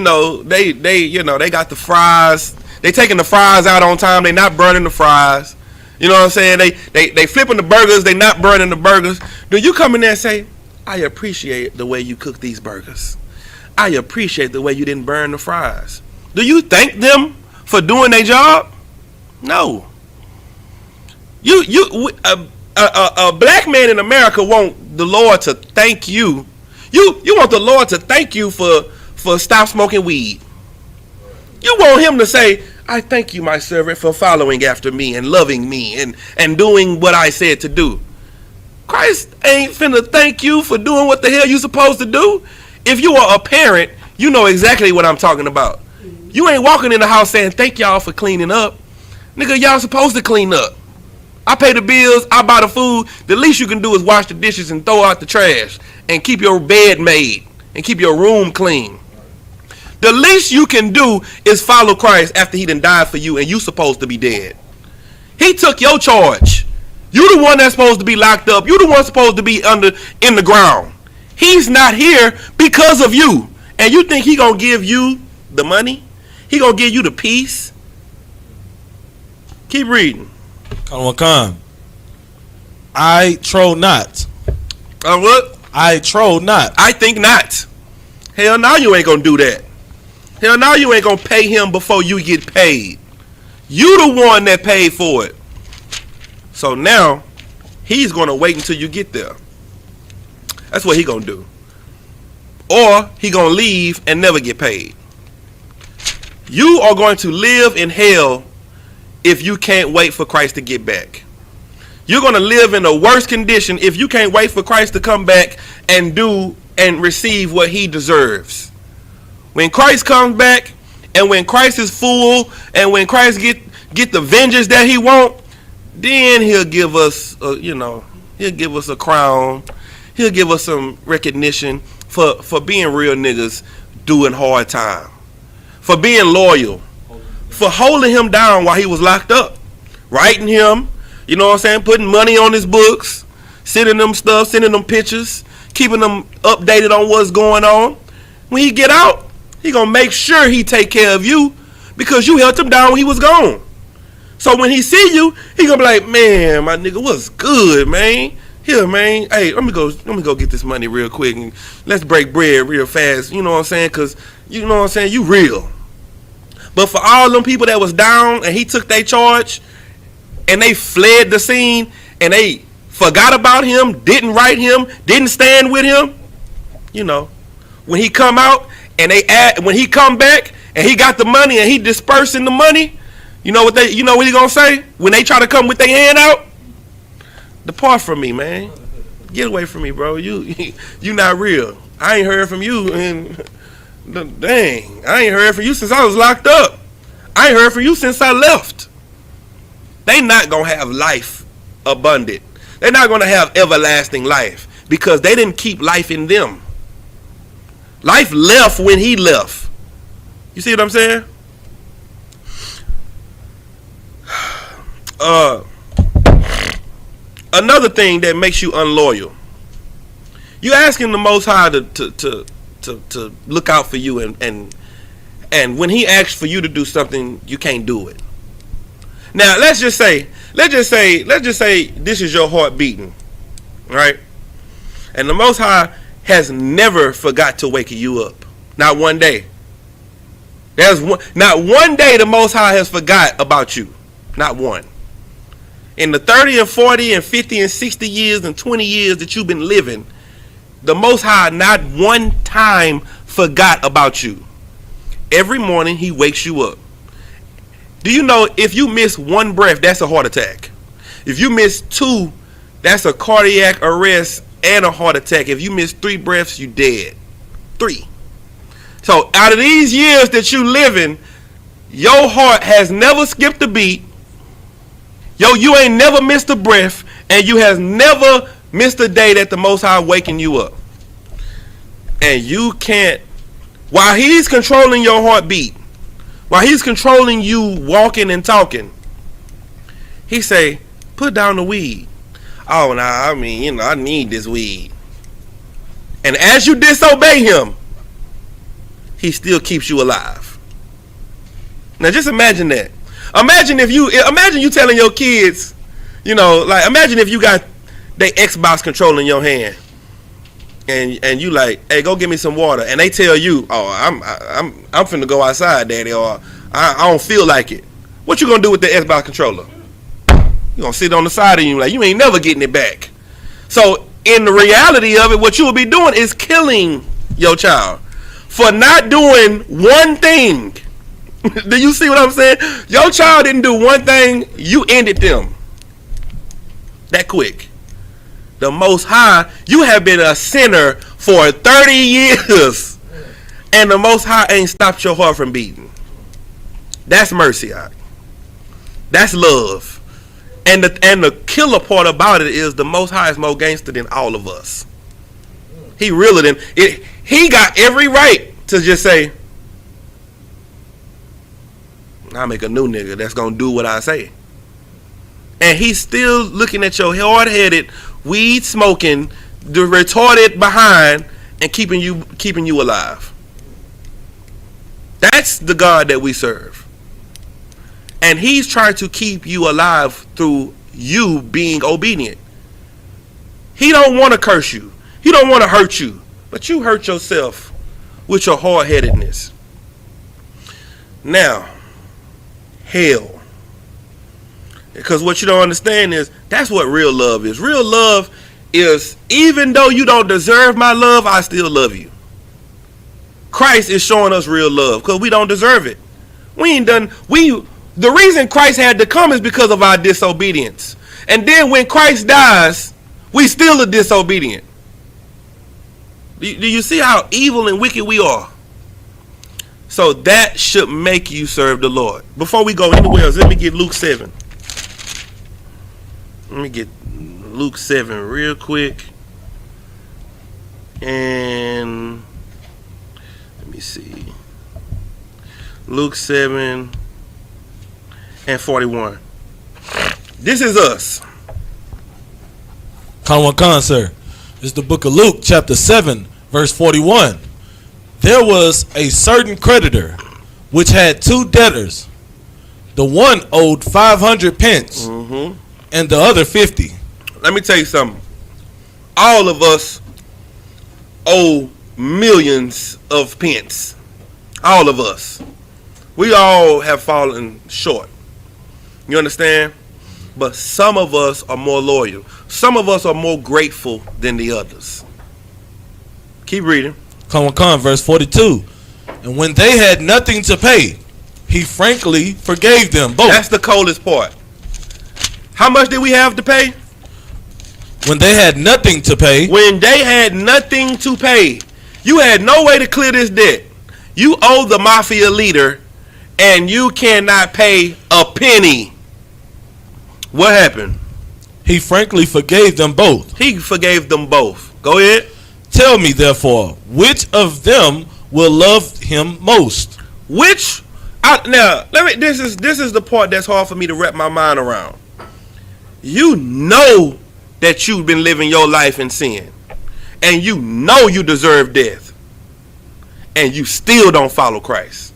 got the fries, they taking the fries out on time, they not burning the fries, you know what I'm saying, they flipping the burgers, they not burning the burgers? Do you come in there and say, I appreciate the way you cook these burgers, I appreciate the way you didn't burn the fries? Do you thank them for doing their job? No. A black man in America want the Lord to thank you. You want the Lord to thank you for stop smoking weed. You want him to say, I thank you, my servant, for following after me and loving me and doing what I said to do. Christ ain't finna thank you for doing what the hell you supposed to do. If you are a parent, you know exactly what I'm talking about. You ain't walking in the house saying, thank y'all for cleaning up. Nigga, y'all supposed to clean up. I pay the bills, I buy the food. The least you can do is wash the dishes and throw out the trash and keep your bed made and keep your room clean. The least you can do is follow Christ after he done died for you and you supposed to be dead. He took your charge. You the one that's supposed to be locked up. You the one supposed to be in the ground. He's not here because of you. And you think he gonna give you the money? He gonna give you the peace? Keep reading. Come. I troll not. What? I troll not. I think not. Hell no, you ain't gonna do that. Hell no, you ain't gonna pay him before you get paid. You the one that paid for it. So now, he's gonna wait until you get there. That's what he gonna do. Or he gonna leave and never get paid. You are going to live in hell if you can't wait for Christ to get back. You're going to live in a worse condition if you can't wait for Christ to come back and do and receive what he deserves. When Christ comes back and when Christ is full and when Christ get the vengeance that he want, then he'll give us, he'll give us a crown. He'll give us some recognition for being real niggas doing hard time. For being loyal, for holding him down while he was locked up, writing him, you know what I'm saying, putting money on his books, sending them stuff, sending them pictures, keeping them updated on what's going on. When he get out, he gonna make sure he take care of you because you held him down when he was gone. So when he see you, he gonna be like, man, my nigga, what's good, man? Here, man, hey, let me go get this money real quick and let's break bread real fast. You know what I'm saying? Cause you know what I'm saying, you real. But for all them people that was down and he took their charge and they fled the scene and they forgot about him, didn't write him, didn't stand with him, you know, when he come out and when he come back and he got the money and he dispersing the money, you know what he gonna say when they try to come with their hand out? Depart from me, man. Get away from me, bro. You not real. I ain't heard from you and dang, I ain't heard from you since I was locked up. I ain't heard from you since I left. They not gonna have life abundant. They're not gonna have everlasting life because they didn't keep life in them. Life left when he left. You see what I'm saying? Another thing that makes you unloyal. You asking the Most High to look out for you and when he asks for you to do something, you can't do it. Now let's just say this is your heart beating, right? And the Most High has never forgot to wake you up. Not one day. Not one day the Most High has forgot about you. Not one. In the 30 and 40 and 50 and 60 years and 20 years that you've been living, the Most High not one time forgot about you. Every morning he wakes you up. Do you know if you miss one breath, that's a heart attack? If you miss two, that's a cardiac arrest and a heart attack. If you miss 3 breaths, you dead. 3. So out of these years that you living, your heart has never skipped a beat. You ain't never missed a breath, and you has never missed a day that the Most High waking you up. And you can't, while he's controlling your heartbeat, while he's controlling you walking and talking, he say, put down the weed. Oh, nah, I mean, I need this weed. And as you disobey him, he still keeps you alive. Now just imagine that. Imagine you telling your kids, imagine if you got their Xbox control in your hand, and you like, hey, go get me some water, and they tell you, oh, I'm finna go outside, daddy, or I don't feel like it. What you gonna do with the Xbox controller? You're going to sit on the side of you like, you ain't never getting it back. So in the reality of it, what you will be doing is killing your child for not doing one thing. Do you see what I'm saying? Your child didn't do one thing, you ended them that quick. The Most High, you have been a sinner for 30 years, and the Most High ain't stopped your heart from beating. That's mercy. That's love. And the killer part about it is the Most High is more gangster than all of us. He realer than it. He got every right to just say, I'll make a new nigga that's gonna do what I say. And he's still looking at your hard-headed, weed smoking, the retarded behind, and keeping you alive. That's the God that we serve. And he's trying to keep you alive through you being obedient. He don't want to curse you. He don't want to hurt you. But you hurt yourself with your hard-headedness. Now, hell. Because what you don't understand is that's what real love is. Real love is, even though you don't deserve my love, I still love you. Christ is showing us real love because we don't deserve it. The reason Christ had to come is because of our disobedience. And then when Christ dies, we still are disobedient. Do you see how evil and wicked we are? So that should make you serve the Lord. Before we go anywhere else, let me get Luke 7. Let me get Luke 7 real quick. And let me see. Luke 7 and 41. This is us. Con, sir. It's the book of Luke, chapter 7, verse 41. There was a certain creditor which had two debtors. The one owed 500 pence, and the other 50. Let me tell you something. All of us owe millions of pence. All of us. We all have fallen short. You understand? But some of us are more loyal. Some of us are more grateful than the others. Keep reading. Con, verse 42. And when they had nothing to pay, he frankly forgave them both. That's the coldest part. How much did we have to pay? When they had nothing to pay. When they had nothing to pay. You had no way to clear this debt. You owe the mafia leader and you cannot pay a penny. What happened? He frankly forgave them both. He forgave them both. Go ahead. Tell me, therefore, which of them will love him most? This is the part that's hard for me to wrap my mind around. You know that you've been living your life in sin, and you know you deserve death, and you still don't follow Christ.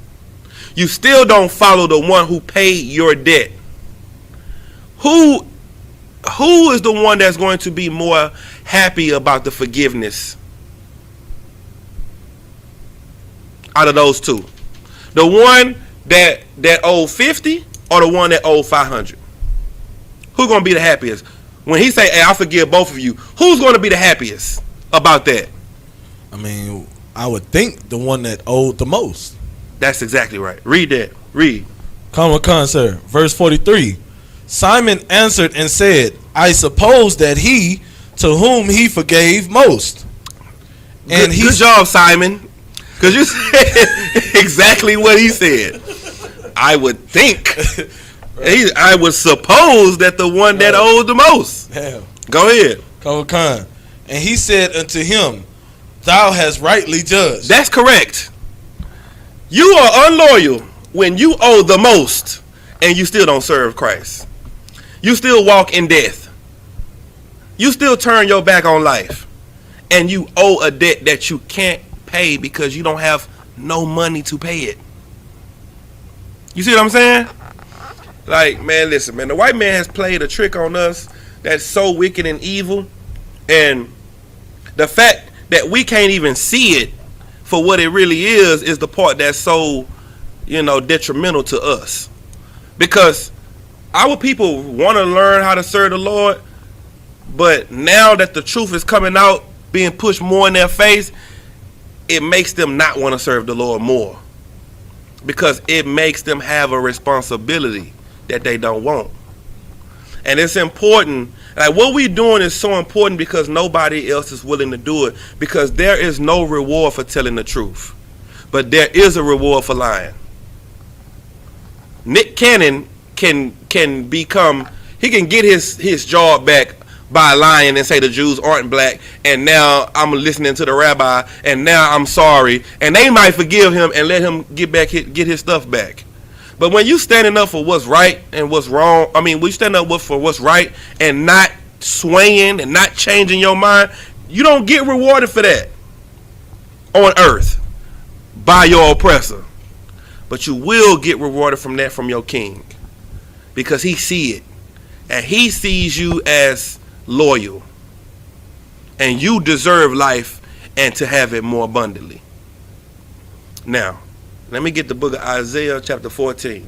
You still don't follow the one who paid your debt. Who is the one that's going to be more happy about the forgiveness out of those two? The one that owed 50 or the one that owed 500? Who's going to be the happiest? When he say, hey, I forgive both of you, who's going to be the happiest about that? I mean, I would think the one that owed the most. That's exactly right. Read that. Read. Con, sir. Verse 43. Simon answered and said, I suppose that he to whom he forgave most. And good job, Simon. Because you said exactly what he said. I would think. I would suppose that the one that owed the most. Damn. Go ahead. Con. And he said unto him, thou hast rightly judged. That's correct. You are unloyal when you owe the most and you still don't serve Christ. You still walk in death. You still turn your back on life. And you owe a debt that you can't pay because you don't have no money to pay it. You see what I'm saying? Like, man, listen, man. The white man has played a trick on us that's so wicked and evil. And the fact that we can't even see it for what it really is the part that's so, detrimental to us. Because our people want to learn how to serve the Lord, but now that the truth is coming out, being pushed more in their face, it makes them not want to serve the Lord more, because it makes them have a responsibility that they don't want. And it's important. Like, what we doing is so important because nobody else is willing to do it, because there is no reward for telling the truth, but there is a reward for lying. Nick Cannon can become, he can get his job back by lying and say the Jews aren't black, and now I'm listening to the rabbi, and now I'm sorry, and they might forgive him and let him get his stuff back. But when you standing up for what's right and what's wrong, I mean, we stand up for what's right and not swaying and not changing your mind, you don't get rewarded for that on earth by your oppressor. But you will get rewarded from that from your king, because he see it, and he sees you as loyal, and you deserve life and to have it more abundantly. Now, let me get the book of Isaiah chapter 14.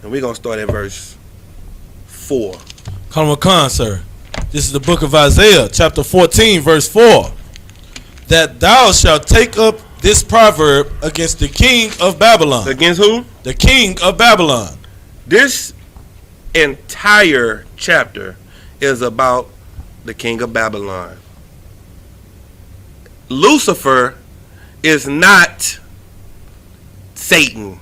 And we're going to start at verse 4. Khan, sir. This is the book of Isaiah chapter 14 verse 4. That thou shalt take up this proverb against the king of Babylon. Against who? The king of Babylon. This entire chapter is about the king of Babylon. Lucifer is not Satan.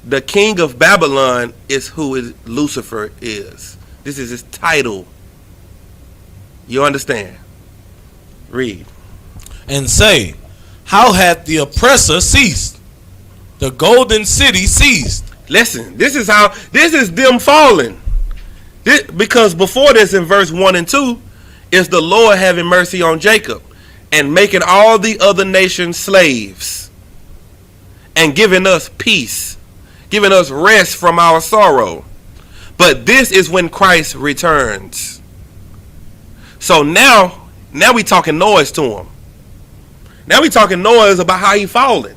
The king of Babylon is who Lucifer is. This is his title. You understand? Read. And say, how hath the oppressor ceased? The golden city ceased. Listen, this is them falling. Because before this, in verse 1 and 2, is the Lord having mercy on Jacob and making all the other nations slaves and giving us peace, giving us rest from our sorrow. But this is when Christ returns. So now we talking noise to him. Now we talking noise about how he falling.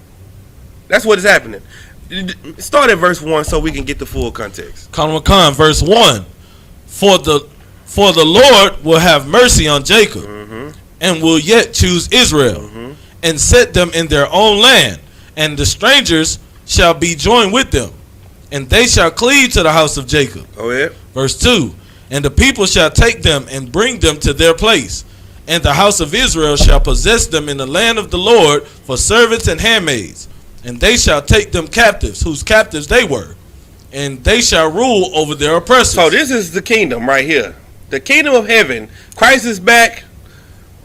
That's what is happening. Start at verse 1 so we can get the full context. Khan, verse 1. For the Lord will have mercy on Jacob, and will yet choose Israel, and set them in their own land, and the strangers shall be joined with them, and they shall cleave to the house of Jacob. Go ahead. Verse 2. And the people shall take them and bring them to their place, and the house of Israel shall possess them in the land of the Lord for servants and handmaids, and they shall take them captives, whose captives they were, and they shall rule over their oppressors. So this is the kingdom right here. The kingdom of heaven. Christ is back.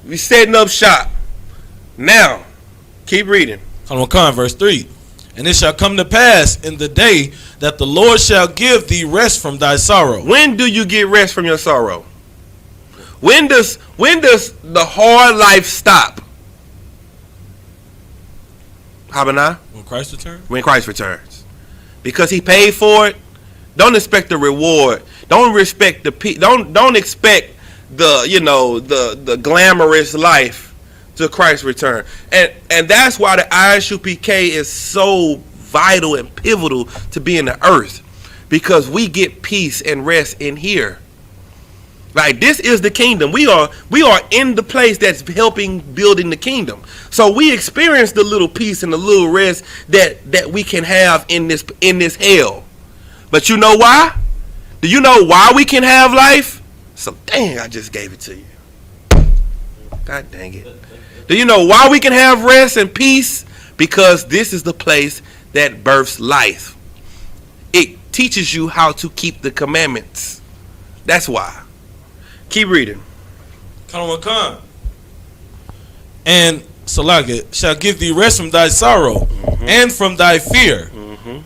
We setting up shop. Now, keep reading. Khan, verse 3. And it shall come to pass in the day that the Lord shall give thee rest from thy sorrow. When do you get rest from your sorrow? When does the hard life stop? Habana? When Christ returns? When Christ returns. Because he paid for it. Don't expect the reward. Don't expect the the glamorous life to Christ's return. And that's why the I.S.U.P.K is so vital and pivotal to being the earth, because we get peace and rest in here. Like, this is the kingdom. We are in the place that's helping building the kingdom. So we experience the little peace and the little rest that we can have in this hell. But you know why? Do you know why we can have life? So dang, I just gave it to you. God dang it. Do you know why we can have rest and peace? Because this is the place that births life. It teaches you how to keep the commandments. That's why. Keep reading. Khan. And Salaga shall give thee rest from thy sorrow, and from thy fear,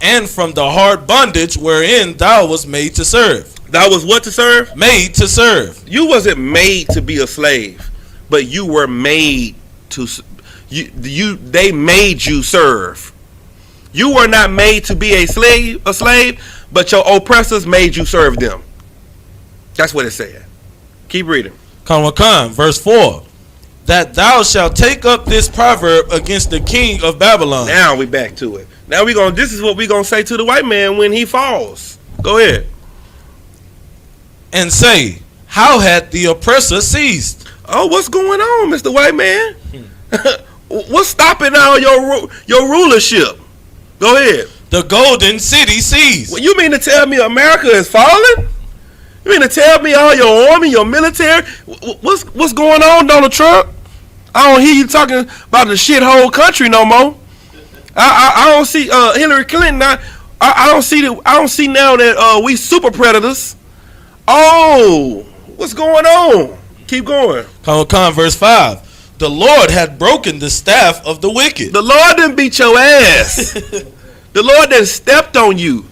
and from the hard bondage wherein thou was made to serve. Thou was what to serve? Made to serve. You wasn't made to be a slave, but you were made to. They made you serve. You were not made to be a slave, but your oppressors made you serve them. That's what it said. Keep reading. Khan, verse 4. That thou shalt take up this proverb against the king of Babylon. Now we back to it. Now this is what we gonna say to the white man when he falls. Go ahead. And say, how had the oppressor ceased? Oh, what's going on, Mr. White Man? What's stopping all your rulership? Go ahead. The golden city seized. Well, you mean to tell me America is falling? You mean to tell me all your army, your military? What's going on, Donald Trump? I don't hear you talking about the shithole country no more. I don't see Hillary Clinton. I don't see now that we super predators. Oh, what's going on? Keep going. Verse 5. The Lord had broken the staff of the wicked. The Lord didn't beat your ass. The Lord done stepped on you.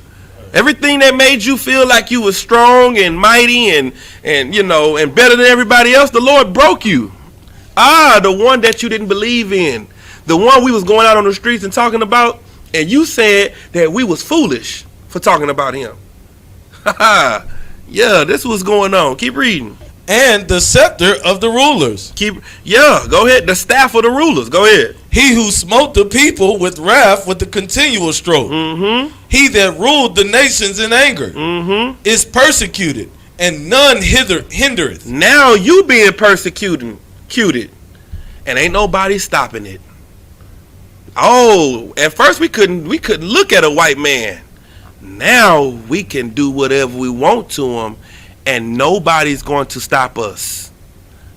Everything that made you feel like you were strong and mighty and better than everybody else, the Lord broke you. The one that you didn't believe in. The one we was going out on the streets and talking about, and you said that we was foolish for talking about him. Yeah, this was going on. Keep reading. And the scepter of the rulers. Go ahead. The staff of the rulers. Go ahead. He who smote the people with wrath with a continual stroke. Mm-hmm. He that ruled the nations in anger is persecuted, and none hindereth. Now you being persecuted, and ain't nobody stopping it. Oh, at first we couldn't look at a white man. Now we can do whatever we want to him, and nobody's going to stop us.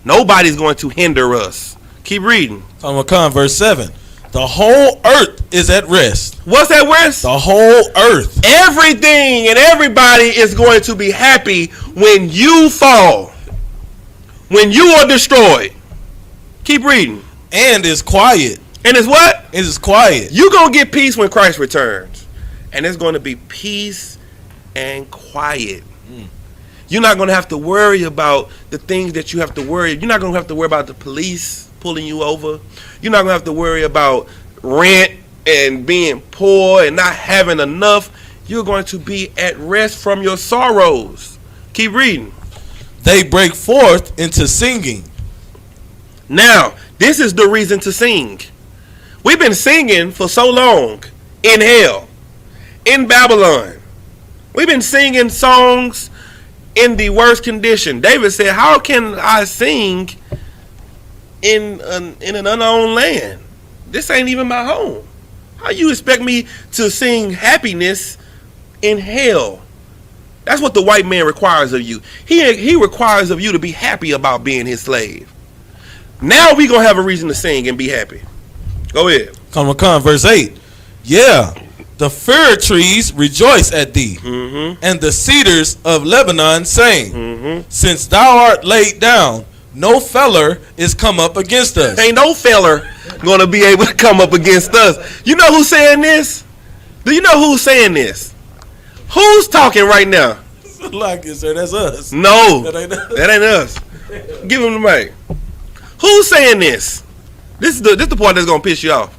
Nobody's going to hinder us. Keep reading. Verse 7. The whole earth is at rest. What's at rest? The whole earth. Everything and everybody is going to be happy when you fall. When you are destroyed. Keep reading. And is quiet. And it's what? It is quiet. You're going to get peace when Christ returns. And it's going to be peace and quiet. You're not going to have to worry about the things that you have to worry. You're not going to have to worry about the police pulling you over. You're not going to have to worry about rent and being poor and not having enough. You're going to be at rest from your sorrows. Keep reading. They break forth into singing. Now, this is the reason to sing. We've been singing for so long in hell, in Babylon. We've been singing songs in the worst condition. David said, how can I sing in an unknown land? This ain't even my home. How you expect me to sing happiness in hell? That's what the white man requires of you. He requires of you to be happy about being his slave. Now we gonna have a reason to sing and be happy. Go ahead. Verse 8. Yeah, the fir trees rejoice at thee, and the cedars of Lebanon sing. Since thou art laid down, no feller is come up against us. Ain't no feller gonna be able to come up against us. You know who's saying this? Do you know who's saying this? Who's talking right now? Like it, sir. That's us. No, That ain't us. Give him the mic. Who's saying this? This is the part that's gonna piss you off.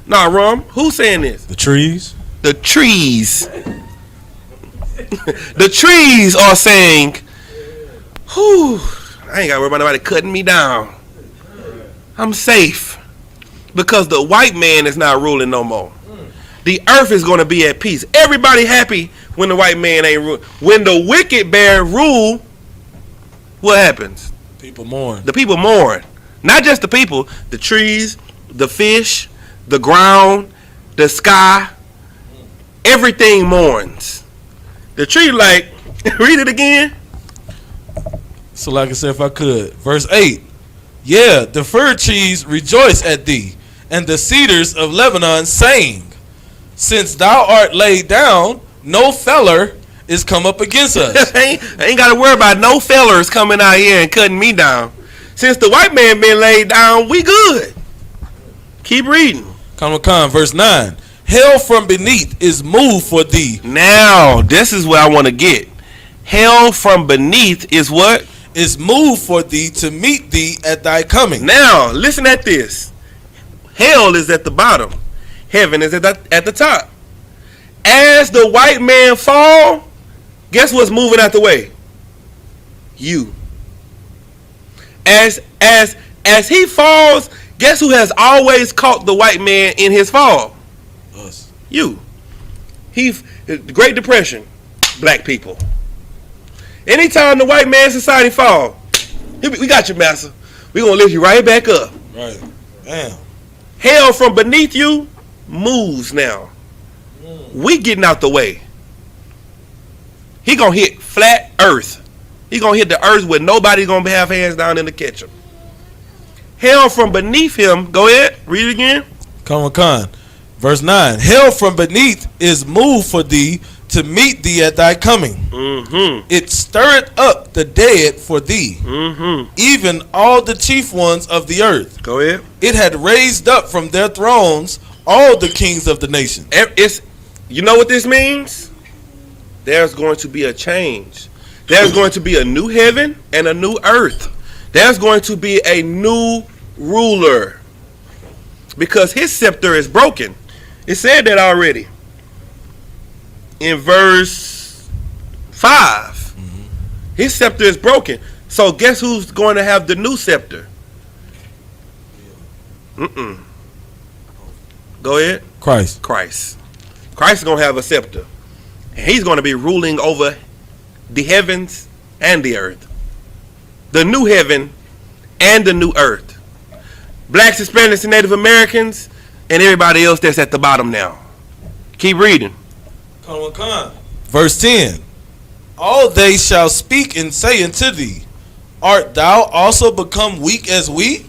Nah, Rum. Who's saying this? The trees. The trees. The trees are saying, whew, I ain't gotta worry about nobody cutting me down. I'm safe. Because the white man is not ruling no more. The earth is gonna be at peace. Everybody happy when the white man ain't ruling. When the wicked bear rule, what happens? People mourn. The people mourn. Not just the people, the trees, the fish, the ground, the sky. Everything mourns. The tree like, read it again. So like I said, if I could. Verse 8. Yeah, the fir trees rejoice at thee, and the cedars of Lebanon sing. Since thou art laid down, no feller is come up against us. I ain't got to worry about no fellers coming out here and cutting me down. Since the white man been laid down, we good. Keep reading. Verse 9. Hell from beneath is moved for thee. Now, this is what I want to get. Hell from beneath is what? Is moved for thee to meet thee at thy coming. Now, listen at this. Hell is at the bottom. Heaven is at the top. As the white man fall, guess what's moving out the way? You. As he falls, guess who has always caught the white man in his fall? Us. You. The Great Depression, black people. Anytime the white man society fall, we got you, master. We gonna lift you right back up. Right. Damn. Hell from beneath you moves now. We getting out the way. He gonna hit flat earth. He gonna hit the earth where nobody gonna have hands down in to catch him. Hell from beneath him. Go ahead. Read it again. Come on. Verse 9. Hell from beneath is moved for thee to meet thee at thy coming. Mm-hmm. It stirreth up the dead for thee, even all the chief ones of the earth. Go ahead. It had raised up from their thrones all the kings of the nation. You know what this means? There's going to be a change. There's going to be a new heaven and a new earth. There's going to be a new ruler. Because his scepter is broken. It said that already. In verse 5. His scepter is broken. So guess who's going to have the new scepter? Go ahead. Christ. Christ is going to have a scepter. And he's going to be ruling over the heavens and the earth. The new heaven and the new earth. Blacks, Hispanics, and Native Americans, and everybody else that's at the bottom now. Keep reading. Verse 10. All they shall speak and say unto thee, art thou also become weak as we?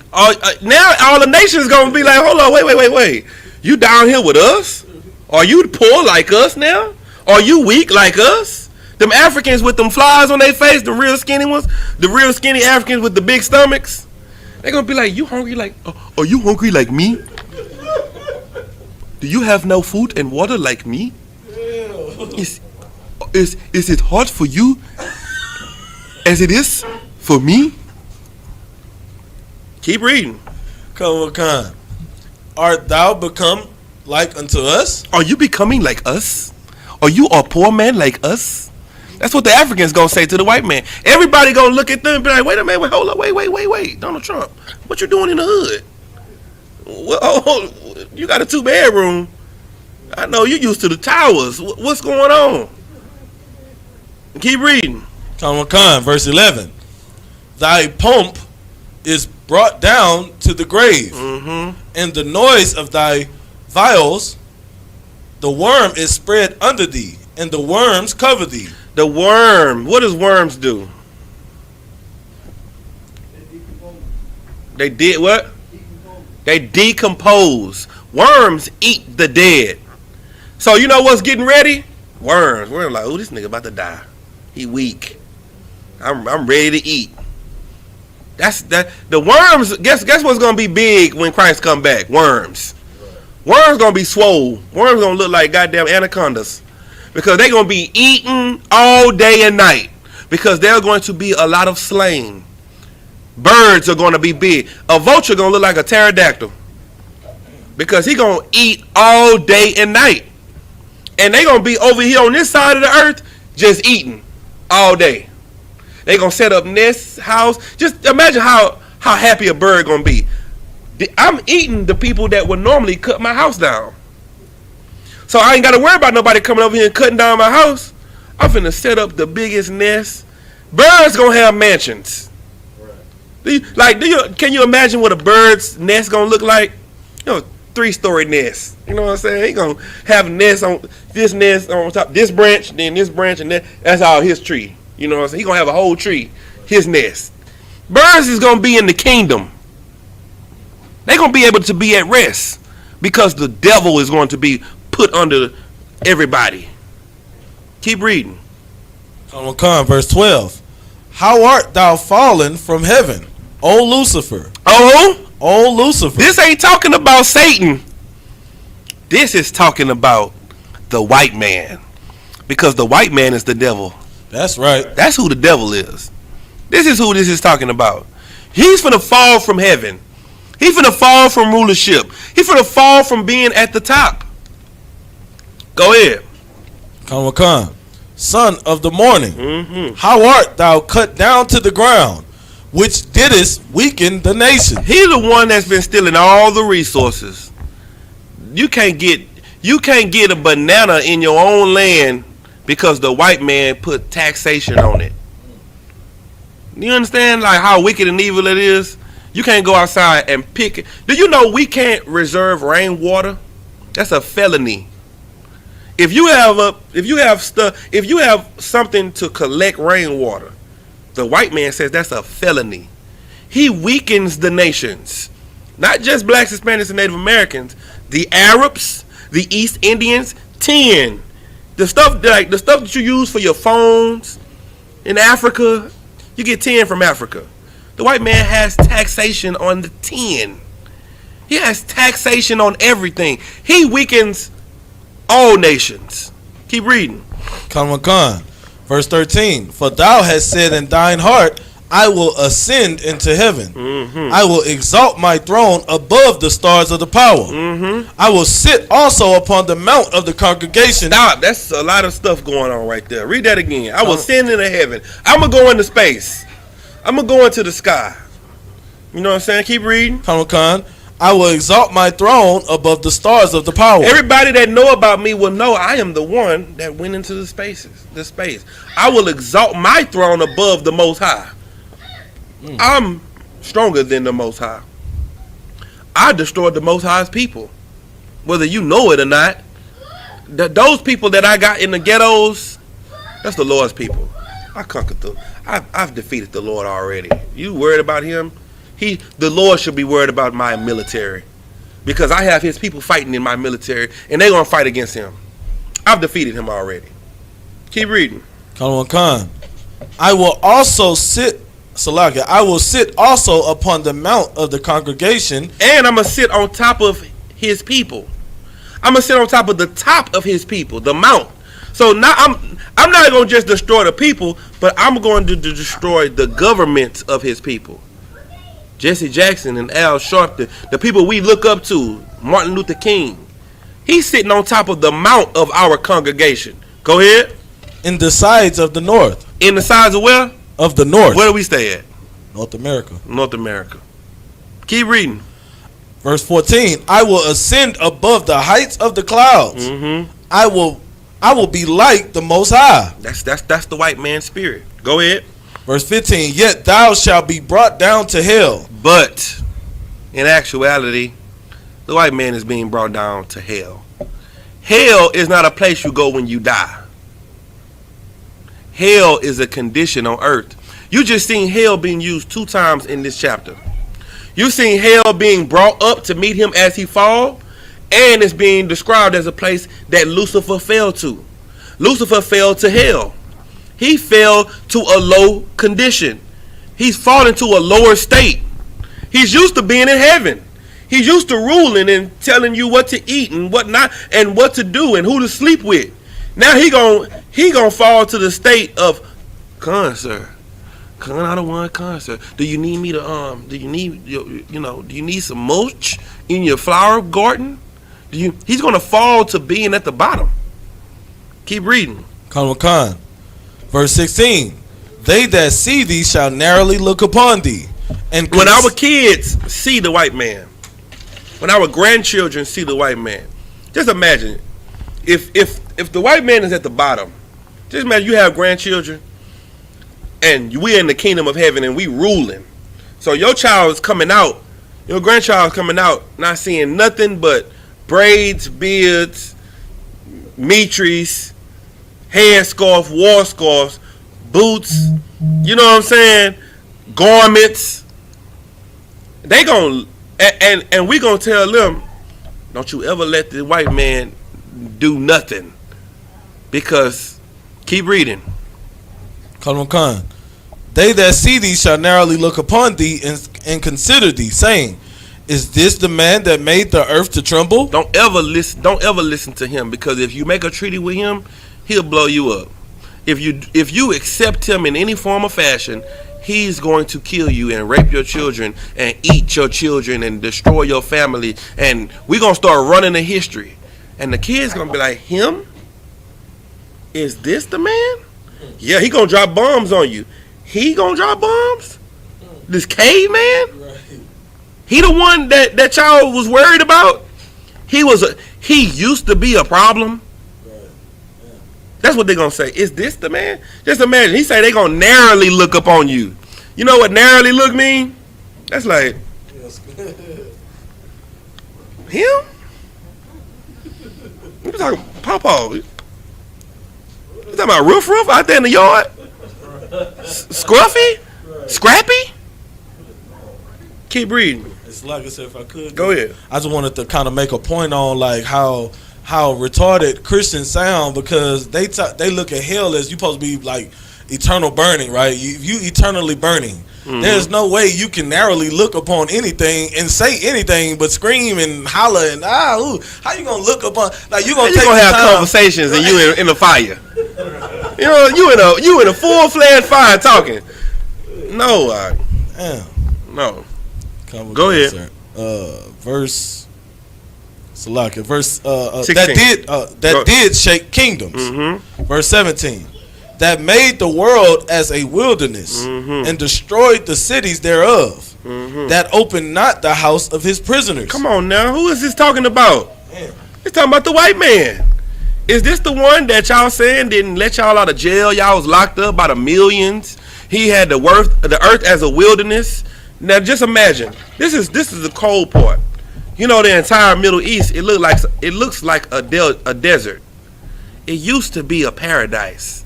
Now all the nations going to be like, hold on, wait. You down here with us? Are you poor like us now? Are you weak like us? Them Africans with them flies on their face, the real skinny ones, the real skinny Africans with the big stomachs, they're going to be like, you hungry like, are you hungry like me? Do you have no food and water like me? Is it hard for you as it is for me? Keep reading. Art thou become like unto us? Are you becoming like us? Are you a poor man like us? That's what the Africans gonna say to the white man. Everybody gonna look at them and be like, wait a minute, hold up, wait. Donald Trump, what you doing in the hood? Well, you got a 2-bedroom. I know you used to the towers. What's going on? Keep reading. Verse 11. Thy pomp is brought down to the grave, and the noise of thy vials, the worm is spread under thee, and the worms cover thee. The worm. What does worms do? They did what? They decompose. Worms eat the dead. So you know what's getting ready? Worms. We're like, oh, this nigga about to die. He weak. I'm ready to eat. That's that. The worms. Guess what's gonna be big when Christ come back? Worms. Worms gonna be swole. Worms gonna look like goddamn anacondas, because they gonna be eating all day and night. Because there's going to be a lot of slain. Birds are gonna be big. A vulture gonna look like a pterodactyl, because he gonna eat all day and night. And they gonna be over here on this side of the earth just eating all day. They gonna set up nests, house. Just imagine how happy a bird gonna be. I'm eating the people that would normally cut my house down. So I ain't gotta worry about nobody coming over here and cutting down my house. I'm finna set up the biggest nest. Birds gonna have mansions. Can you imagine what a bird's nest gonna look like? 3-story nest. You know what I'm saying? He gonna have nest on top, this branch, then this branch, and that's all his tree. You know what I'm saying? He gonna have a whole tree, his nest. Birds is gonna be in the kingdom. They gonna be able to be at rest, because the devil is going to be put under everybody. Keep reading. Verse 12. How art thou fallen from heaven, O Lucifer? O Lucifer. This ain't talking about Satan. This is talking about the white man, because the white man is the devil. That's right. That's who the devil is. This is who this is talking about. He's finna fall from heaven. He's finna fall from rulership. He's finna fall from being at the top. Go ahead. Son of the morning, how art thou cut down to the ground, which didst weaken the nation? He's the one that's been stealing all the resources. You can't get You can't get a banana in your own land because the white man put taxation on it. You understand like how wicked and evil it is? You can't go outside and pick it. Do you know we can't reserve rainwater? That's a felony. If you have something to collect rainwater, the white man says that's a felony. He weakens the nations. Not just blacks, Hispanics, and Native Americans. The Arabs, the East Indians, 10. The stuff that you use for your phones in Africa, you get 10 from Africa. The white man has taxation on the 10. He has taxation on everything. He weakens all nations. Keep reading. Khan. Verse 13. For thou hast said in thine heart, I will ascend into heaven. I will exalt my throne above the stars of the power. I will sit also upon the mount of the congregation. Stop. That's a lot of stuff going on right there. Read that again. I will ascend into heaven. I'm going to go into space. I'm going to go into the sky. You know what I'm saying? Keep reading. Khan. I will exalt my throne above the stars of the power. Everybody that know about me will know I am the one that went into the space. I will exalt my throne above the Most High. I'm stronger than the Most High. I destroyed the Most High's people. Whether you know it or not, those people that I got in the ghettos, that's the Lord's people. I conquered them. I've defeated the Lord already. You worried about him? The Lord should be worried about my military, because I have his people fighting in my military, and they're going to fight against him. I've defeated him already. Keep reading. Khan. I will also sit, Salakia, I will sit also upon the mount of the congregation. And I'm going to sit on top of his people. I'm going to sit on top of the top of his people, the mount. So now I'm not going to just destroy the people, but I'm going to destroy the government of his people. Jesse Jackson and Al Sharpton, the people we look up to, Martin Luther King. He's sitting on top of the mount of our congregation. Go ahead. In the sides of the north. In the sides of where? Of the north. Where do we stay at? North America. North America. Keep reading. Verse 14. I will ascend above the heights of the clouds. I will be like the Most High. That's the white man's spirit. Go ahead. Verse 15, yet thou shalt be brought down to hell. But in actuality, the white man is being brought down to hell. Hell is not a place you go when you die. Hell is a condition on earth. You just seen hell being used 2 times in this chapter. You seen hell being brought up to meet him as he fall, and it's being described as a place that Lucifer fell to. Lucifer fell to hell. He fell to a low condition. He's fallen to a lower state. He's used to being in heaven. He's used to ruling and telling you what to eat and what not, and what to do and who to sleep with. Now he gonna fall to the state of, sir, I don't want sir. Do you need me to do you need some mulch in your flower garden? He's gonna fall to being at the bottom. Keep reading. Khan. Verse 16, they that see thee shall narrowly look upon thee. And when our kids see the white man, when our grandchildren see the white man, just imagine if the white man is at the bottom. Just imagine you have grandchildren and we're in the kingdom of heaven and we ruling. So your child is coming out, your grandchild is coming out not seeing nothing but braids, beards, mitris, headscarf, war scarves, boots, you know what I'm saying, garments. They gon' and we gonna tell them, don't you ever let the white man do nothing, because keep reading. Khan. They that see thee shall narrowly look upon thee and consider thee, saying, is this the man that made the earth to tremble? Don't ever listen to him, because if you make a treaty with him, he'll blow you up. If you accept him in any form or fashion, he's going to kill you and rape your children and eat your children and destroy your family. And we're going to start running the history. And the kid's going to be like, him? Is this the man? Yeah, he going to drop bombs on you. He going to drop bombs? This caveman? He the one that y'all was worried about? He was he used to be a problem. That's what they're gonna say. Is this the man? Just imagine. He say they gonna narrowly look up on you. You know what narrowly look mean? That's like him. You talking Pawpaw? You talking about Roof out there in the yard? Scruffy? Scrappy? Keep reading. It's like I said, if I could Go ahead. I just wanted to kind of make a point on like how retarded Christians sound, because they look at hell as you supposed to be like eternal burning, right? You eternally burning. Mm-hmm. There's no way you can narrowly look upon anything and say anything but scream and holler and how you gonna look upon, like you gonna have conversations, right? And you in the fire. You know, you in a full-fledged fire talking. No, no. Go ahead. Verse Salaka, verse 16. that did shake kingdoms. Mm-hmm. Verse 17. That made the world as a wilderness, mm-hmm. and destroyed the cities thereof. Mm-hmm. That opened not the house of his prisoners. Come on now, who is this talking about? Man. He's talking about the white man. Is this the one that y'all saying didn't let y'all out of jail? Y'all was locked up by the millions. He had the earth as a wilderness. Now just imagine. This is the cold part. You know, the entire Middle East, it looks like a desert. It used to be a paradise.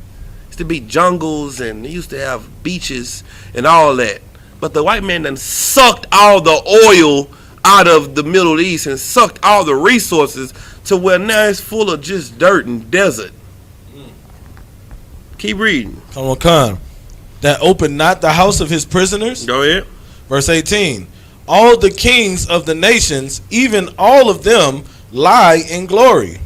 To be jungles, and he used to have beaches and all that, but the white man done sucked all the oil out of the Middle East and sucked all the resources to where now it's full of just dirt and desert. Keep reading. Come on, Khan. That opened not the house of his prisoners. Go ahead. Verse 18. All the kings of the nations, even all of them, lie in glory,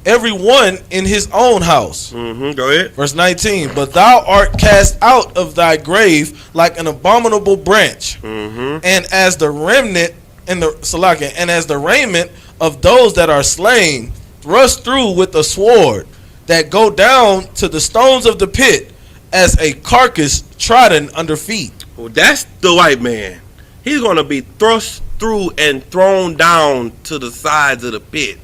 every one in his own house. Mm-hmm. Go ahead. Verse 19. But thou art cast out of thy grave like an abominable branch, mm-hmm. and as the remnant in the Salaka, and as the raiment of those that are slain, thrust through with a sword, that go down to the stones of the pit, as a carcass trodden under feet. Well, that's the white man. He's going to be thrust through and thrown down to the sides of the pit.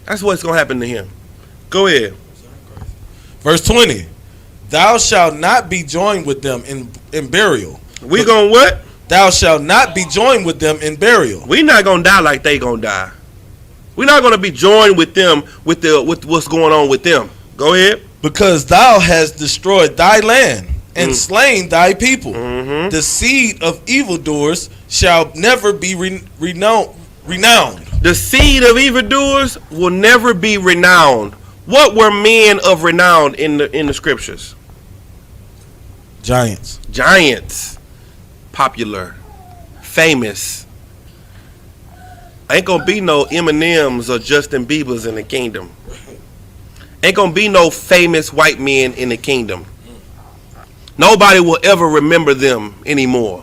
That's what's going to happen to him. Go ahead. Verse 20. Thou shalt not be joined with them in burial. We going to what? Thou shalt not be joined with them in burial. We not going to die like they going to die. We're not going to be joined with them with what's going on with them. Go ahead. Because thou hast destroyed thy land and slain thy people. Mm-hmm. The seed of evildoers shall never be renowned. The seed of evildoers will never be renowned. What were men of renown in the scriptures? Giants. Popular. Famous. Ain't gonna be no Eminems or Justin Biebers in the kingdom. Ain't gonna be no famous white men in the kingdom. Nobody will ever remember them anymore.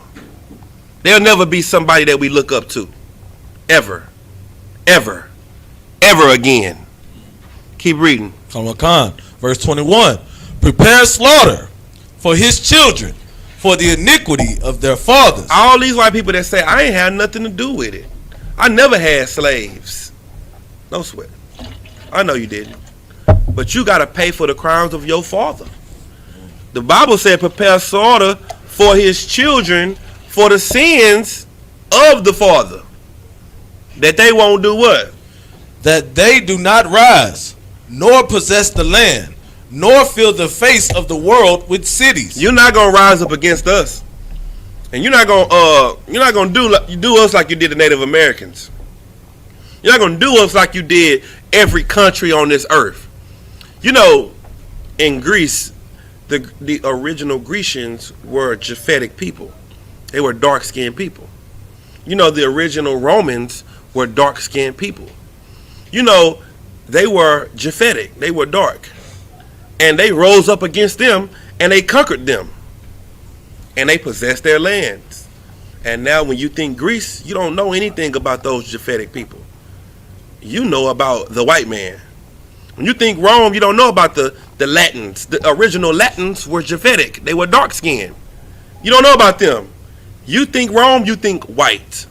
There'll never be somebody that we look up to. Ever again. Keep reading. Khan. Verse 21. Prepare slaughter for his children, for the iniquity of their fathers. All these white people that say, I ain't had nothing to do with it. I never had slaves. No sweat. I know you didn't. But you got to pay for the crimes of your father. The Bible said prepare slaughter for his children for the sins of the father. That they won't do what? That they do not rise, nor possess the land, nor fill the face of the world with cities. You're not gonna rise up against us, and you're not gonna do us like you did the Native Americans. You're not gonna do us like you did every country on this earth. You know, in Greece, the original Grecians were Japhetic people. They were dark-skinned people. You know, the original Romans were dark-skinned people. You know, they were Japhetic. They were dark. And they rose up against them, and they conquered them. And they possessed their lands. And now when you think Greece, you don't know anything about those Japhetic people. You know about the white man. When you think Rome, you don't know about the Latins. The original Latins were Japhetic. They were dark-skinned. You don't know about them. You think Rome, you think white.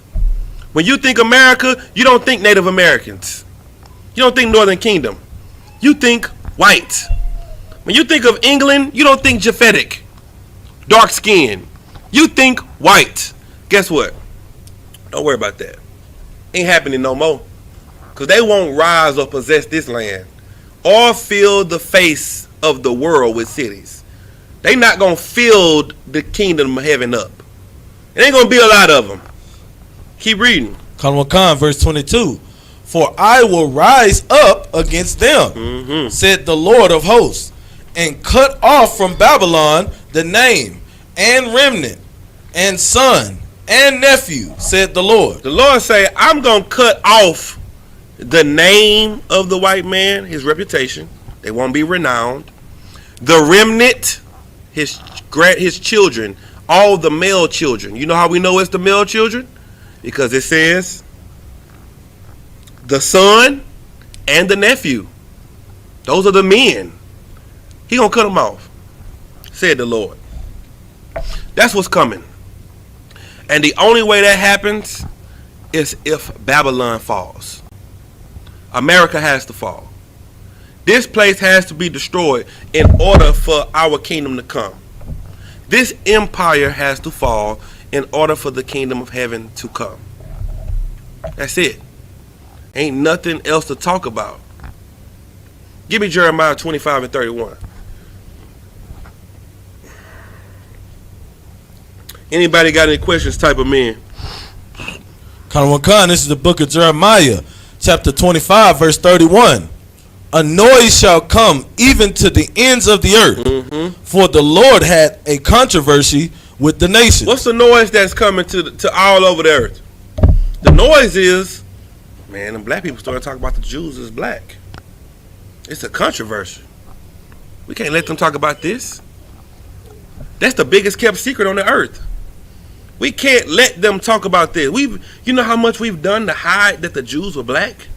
When you think America, you don't think Native Americans. You don't think Northern Kingdom. You think white. When you think of England, you don't think Japhetic, dark skin. You think white. Guess what? Don't worry about that. Ain't happening no more. Because they won't rise or possess this land or fill the face of the world with cities. They not going to fill the kingdom of heaven up. It ain't going to be a lot of them. Keep reading. Khan, verse 22. For I will rise up against them, said the Lord of hosts, and cut off from Babylon the name and remnant and son and nephew, said the Lord. The Lord say, I'm going to cut off the name of the white man, his reputation. They won't be renowned. The remnant, his children, all the male children. You know how we know it's the male children? Because it says the son and the nephew. Those are the men. He gonna cut them off, said the Lord. That's what's coming. And the only way that happens is if Babylon falls. America has to fall. This place has to be destroyed in order for our kingdom to come. This empire has to fall in order for the kingdom of heaven to come. That's it. Ain't nothing else to talk about. Give me Jeremiah 25 and 31. Anybody got any questions, type of men? Khan, this is the book of Jeremiah, chapter 25, verse 31. A noise shall come even to the ends of the earth, for the Lord had a controversy with the nations. What's the noise that's coming to all over the earth? The noise is, man, them black people started talking about the Jews as black. It's a controversy. We can't let them talk about this. That's the biggest kept secret on the earth. We can't let them talk about this. You know how much we've done to hide that the Jews were black?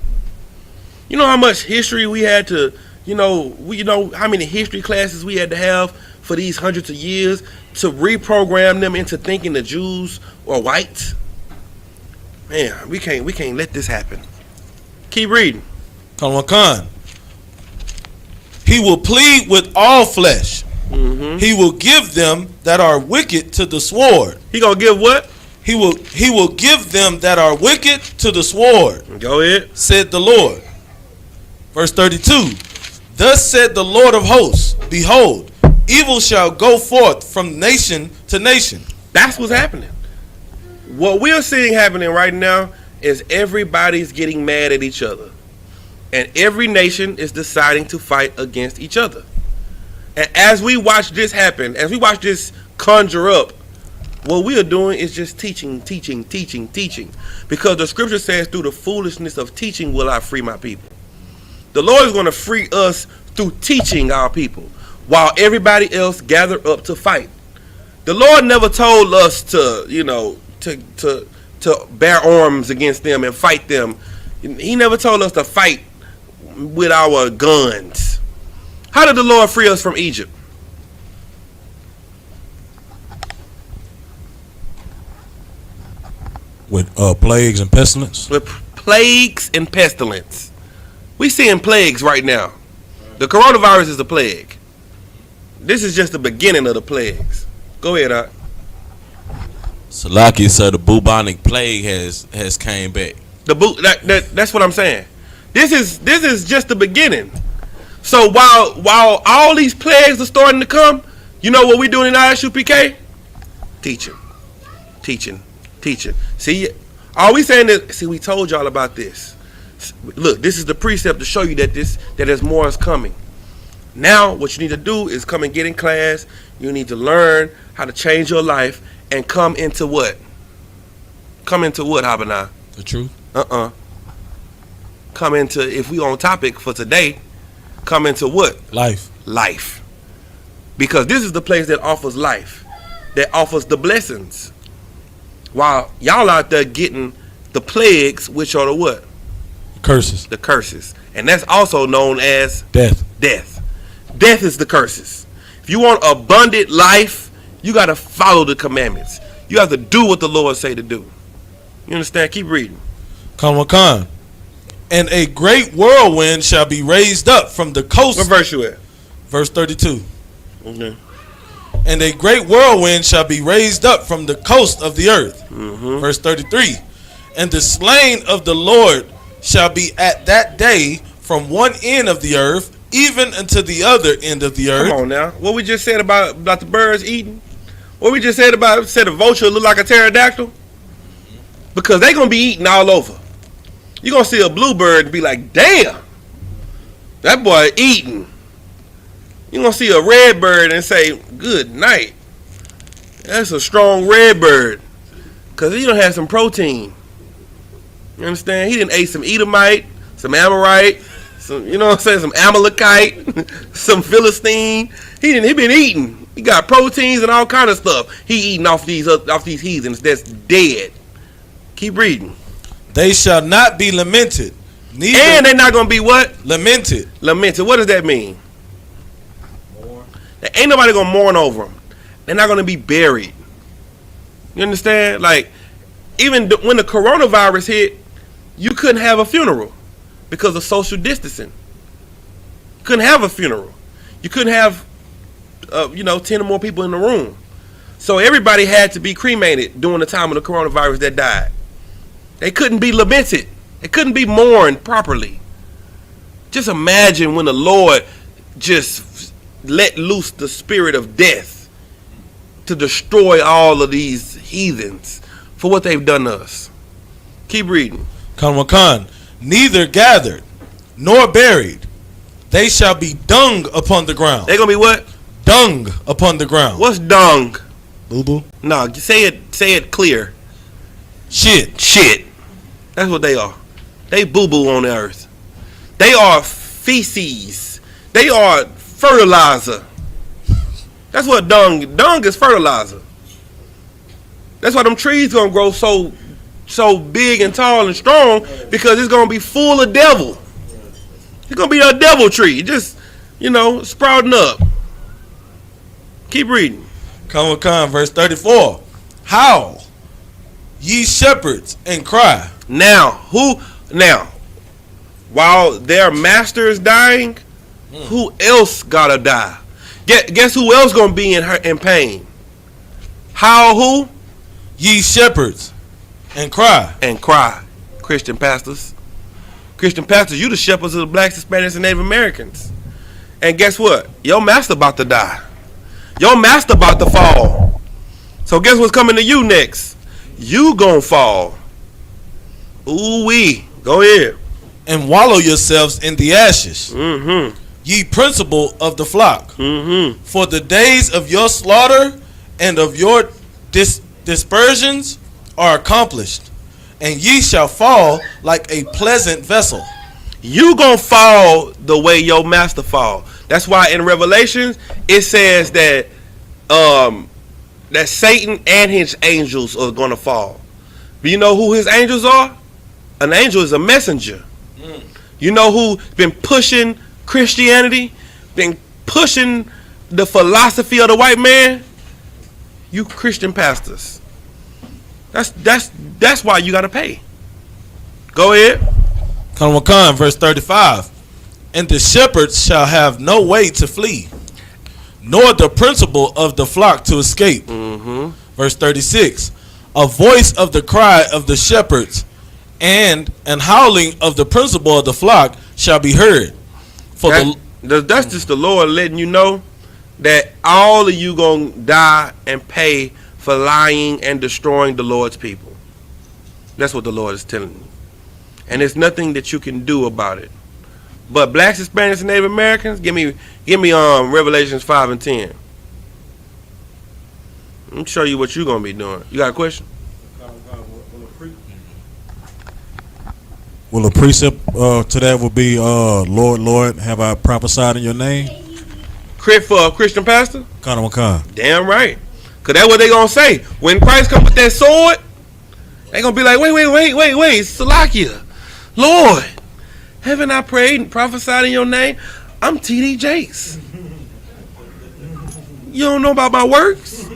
You know how much history we had to, you know how many history classes we had to have for these hundreds of years to reprogram them into thinking the Jews were white? Man, we can't let this happen. Keep reading. Khan. He will plead with all flesh. He will give them that are wicked to the sword. He gonna give what? He will give them that are wicked to the sword. Go ahead. Said the Lord. Verse 32. Thus said the Lord of hosts, behold, evil shall go forth from nation to nation. That's what's happening. What we're seeing happening right now is everybody's getting mad at each other. And every nation is deciding to fight against each other. And as we watch this happen, as we watch this conjure up, what we are doing is just teaching. Because the scripture says, through the foolishness of teaching will I free my people. The Lord is going to free us through teaching our people, while everybody else gather up to fight. The Lord never told us to bear arms against them and fight them. He never told us to fight with our guns. How did the Lord free us from Egypt? With plagues and pestilence? With plagues and pestilence. We seeing plagues right now. The coronavirus is a plague. This is just the beginning of the plagues. Go ahead, Art. Salaki said the bubonic plague has came back. That's what I'm saying. This is just the beginning. So while all these plagues are starting to come, you know what we're doing in I.S.U.P.K? Teaching. See, all we saying is, we told y'all about this. Look, this is the precept to show you that there's more is coming. Now, what you need to do is come and get in class. You need to learn how to change your life and come into what? Come into what, Habana? The truth? Come into, if we on topic for today, come into what? Life. Because this is the place that offers life, that offers the blessings. While y'all out there getting the plagues, which are the what? Curses. The curses. And that's also known as death. Death is the curses. If you want abundant life, you got to follow the commandments. You have to do what the Lord say to do. You understand? Keep reading. Khan. And a great whirlwind shall be raised up from the coast. What verse you at? Verse 32. Okay. And a great whirlwind shall be raised up from the coast of the earth. Verse 33. And the slain of the Lord shall be at that day from one end of the earth even unto the other end of the earth. Come on now. What we just said about the birds eating? What we just said about said a vulture look like a pterodactyl? Because they gonna be eating all over. You gonna see a bluebird and be like, damn, that boy eating. You gonna see a red bird and say, good night. That's a strong red bird. Cause he done had some protein. You understand? He done ate some Edomite, some Amorite, some, you know what I'm saying, some Amalekite, some Philistine. He been eating. He got proteins and all kind of stuff. He eating off these heathens that's dead. Keep reading. They shall not be lamented. Neither And they're not gonna be what? lamented. Lamented. What does that mean? There ain't nobody gonna mourn over them. They're not gonna be buried. You understand? Like, even when the coronavirus hit, you couldn't have a funeral because of social distancing. You couldn't have a funeral. You couldn't have, 10 or more people in the room. So everybody had to be cremated during the time of the coronavirus that died. They couldn't be lamented. They couldn't be mourned properly. Just imagine when the Lord just let loose the spirit of death to destroy all of these heathens for what they've done to us. Keep reading. Kanwakan, neither gathered nor buried. They shall be dung upon the ground. They're gonna be what? Dung upon the ground. What's dung? Boo boo. No, say it clear. Shit. That's what they are. They boo-boo on the earth. They are feces. They are fertilizer. That's what dung is, fertilizer. That's why them trees gonna grow so big and tall and strong, because it's gonna be full of devil. It's gonna be a devil tree, just sprouting up. Keep reading. Kanwakan, verse 34. Howl, ye shepherds, and cry. Now, while their master is dying, who else gotta die? Guess who else gonna be in pain? How? Who? Ye shepherds, and cry. And cry. Christian pastors, you the shepherds of the blacks, Hispanics, and Native Americans. And guess what? Your master about to die. Your master about to fall. So guess what's coming to you next? You gonna fall. Ooh wee. Go ahead. And wallow yourselves in the ashes. Ye principal of the flock. For the days of your slaughter and of your dispersions are accomplished, and ye shall fall like a pleasant vessel. You gonna fall the way your master fall. That's why in Revelations it says that that Satan and his angels are gonna fall. But you know who his angels are? An angel is a messenger. You know who been pushing Christianity, been pushing the philosophy of the white man? You Christian pastors. That's why you gotta pay. Go ahead. Kanwakan, verse 35. And the shepherds shall have no way to flee, nor the principal of the flock to escape. Verse 36. A voice of the cry of the shepherds and an howling of the principal of the flock shall be heard. For that's just the Lord letting you know that all of you gonna die and pay for lying and destroying the Lord's people. That's what the Lord is telling you. And there's nothing that you can do about it. But blacks, Hispanics, and Native Americans, give me Revelations 5 and 10. Let me show you what you're gonna be doing. You got a question? Well, a precept to that will be, Lord, Lord, have I prophesied in your name? Crit for a Christian pastor? Kanwakan. Damn right. Because that's what they going to say. When Christ come with that sword, they going to be like, wait, Salakia. Lord, haven't I prayed and prophesied in your name? I'm T.D. Jakes. You don't know about my works?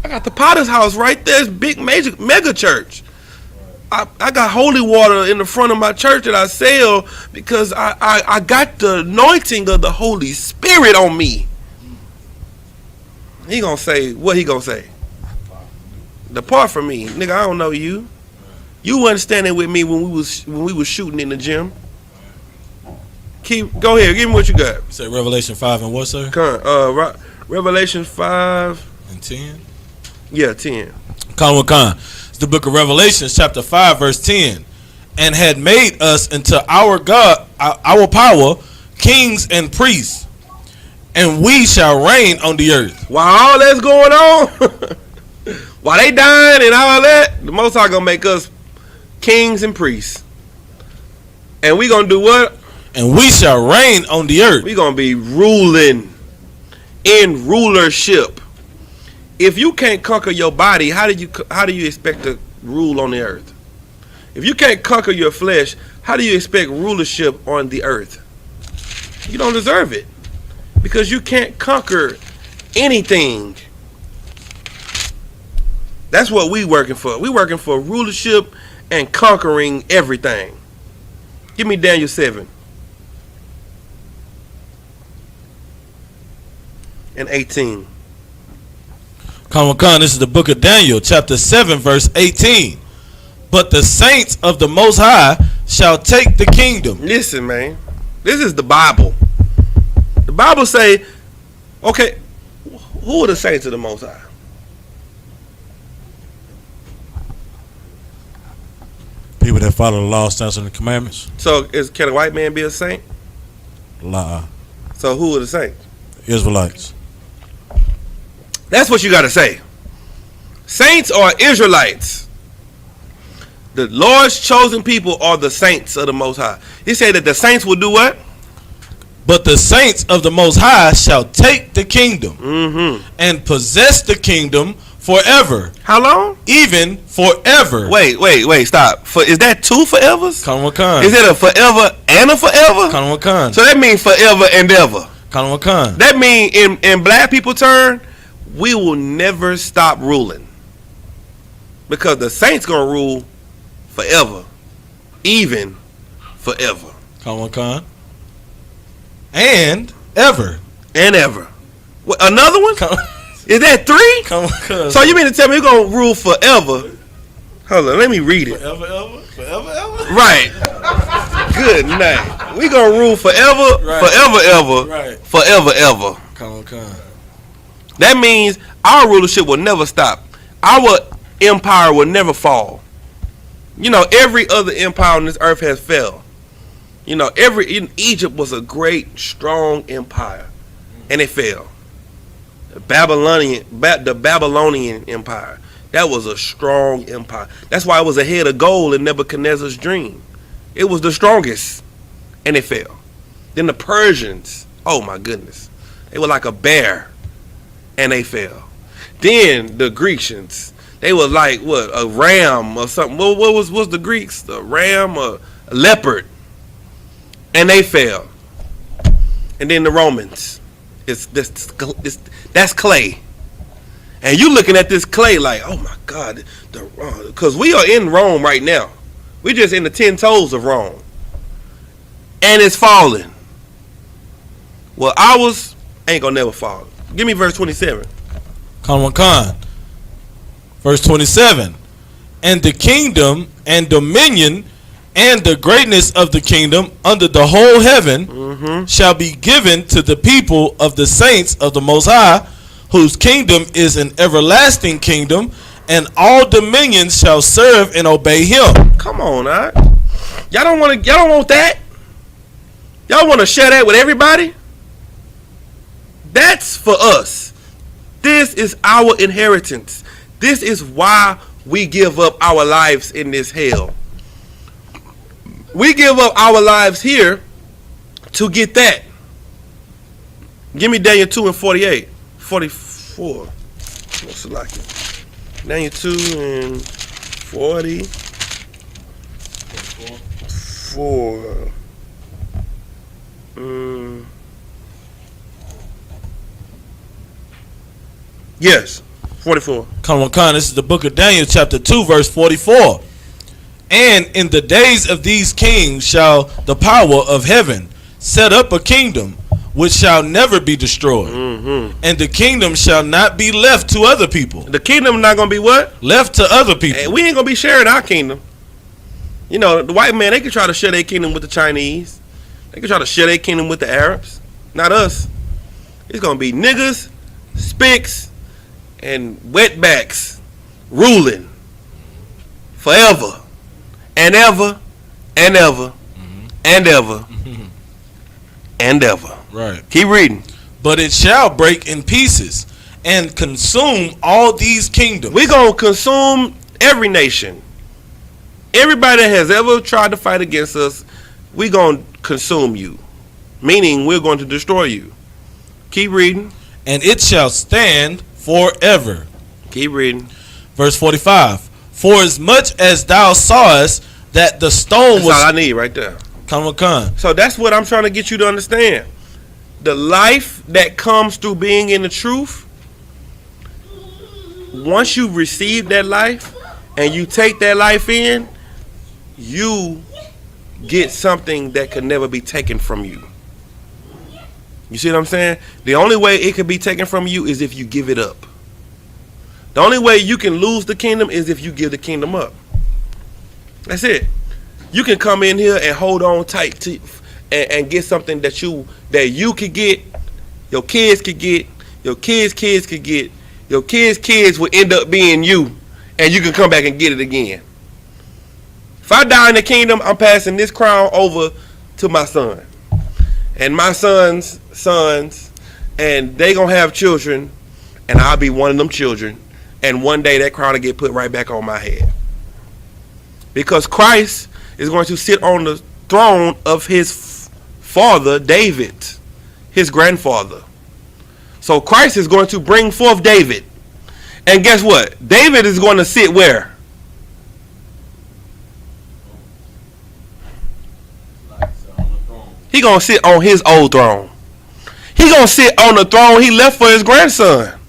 I got the Potter's house right there. It's big, mega church. I got holy water in the front of my church that I sell because I got the anointing of the Holy Spirit on me. He gonna say, what he gonna say? Depart from me, nigga. I don't know you. You wasn't standing with me when we was shooting in the gym. Go ahead, give me what you got. You said Revelation 5 and what, sir? Revelation 5 and 10. Yeah, 10. It's the book of Revelation, chapter 5, verse 10. And had made us into our God, our power, kings and priests, and we shall reign on the earth. While all that's going on, while they dying and all that, the Most High gonna make us kings and priests. And we gonna do what? And we shall reign on the earth. We gonna be ruling in rulership. If you can't conquer your body, how do you expect to rule on the earth? If you can't conquer your flesh, how do you expect rulership on the earth? You don't deserve it, because you can't conquer anything. That's what we working for. We working for rulership and conquering everything. Give me Daniel 7 and 18. This is the book of Daniel, chapter 7, verse 18. But the saints of the Most High shall take the kingdom. Listen, man. This is the Bible. The Bible say, okay, who are the saints of the Most High? People that follow the law, statutes, and the commandments. So can a white man be a saint? La. So who are the saints? Israelites. That's what you got to say. Saints are Israelites. The Lord's chosen people are the saints of the Most High. He said that the saints will do what? But the saints of the Most High shall take the kingdom and possess the kingdom forever. How long? Even forever. Wait, stop. Is that two forevers? Is it a forever and a forever? So that means forever and ever. That means in black people term, we will never stop ruling, because the saints gonna rule forever, even forever. And ever. What, another one? Is that three? So you mean to tell me we're gonna rule forever? Hold on, let me read it. Forever, ever? Right. Good night. We gonna rule forever, right. Forever, ever. That means our rulership will never stop. Our empire will never fall. You know, every other empire on this earth has fell. You know, Egypt was a great, strong empire, and it fell. The Babylonian Empire, that was a strong empire. That's why it was ahead of gold in Nebuchadnezzar's dream. It was the strongest, and it fell. Then the Persians, oh my goodness, they were like a bear, and they fell. Then the Grecians, they were like what, a ram or something. What was the Greeks? A ram or a leopard, and they fell. And then the Romans, that's clay, and you looking at this clay like, oh my God, because we are in Rome right now. We just in the 10 toes of Rome, and it's falling. Well, ours ain't gonna never fall. Give me verse 27. Verse 27. And the kingdom and dominion and the greatness of the kingdom under the whole heaven shall be given to the people of the saints of the Most High, whose kingdom is an everlasting kingdom, and all dominions shall serve and obey him. Come on, all right? Y'all don't want that? Y'all want to share that with everybody? That's for us. This is our inheritance. This is why we give up our lives in this hell. We give up our lives here to get that. Give me Daniel 2 and 48. 44. What's it like? Daniel 2 and 44. Yes, 44. This is the book of Daniel, chapter 2, verse 44. And in the days of these kings shall the power of heaven set up a kingdom which shall never be destroyed. And the kingdom shall not be left to other people. The kingdom not gonna be what? Left to other people. And we ain't gonna be sharing our kingdom. You know, the white man, they can try to share their kingdom with the Chinese. They can try to share their kingdom with the Arabs. Not us. It's gonna be niggas, spicks, and wetbacks ruling forever and ever and ever and ever and ever. Right. Keep reading. But it shall break in pieces and consume all these kingdoms. We're gonna consume every nation. Everybody that has ever tried to fight against us, we're gonna consume you. Meaning we're going to destroy you. Keep reading. And it shall stand forever. Keep reading. Verse 45. For as much as thou sawest that the stone That's was... all I need right there. Come. So that's what I'm trying to get you to understand. The life that comes through being in the truth, once you receive that life and you take that life in, you get something that can never be taken from you. You see what I'm saying? The only way it can be taken from you is if you give it up. The only way you can lose the kingdom is if you give the kingdom up. That's it. You can come in here and hold on tight to and get something that you could get, your kids could get, your kids' kids could get, your kids' kids will end up being you, and you can come back and get it again. If I die in the kingdom, I'm passing this crown over to my son. And my son's sons, and they gonna have children, and I'll be one of them children. And one day that crown will get put right back on my head. Because Christ is going to sit on the throne of his father, David, his grandfather. So Christ is going to bring forth David. And guess what? David is going to sit where? He going to sit on his old throne. He going to sit on the throne he left for his grandson.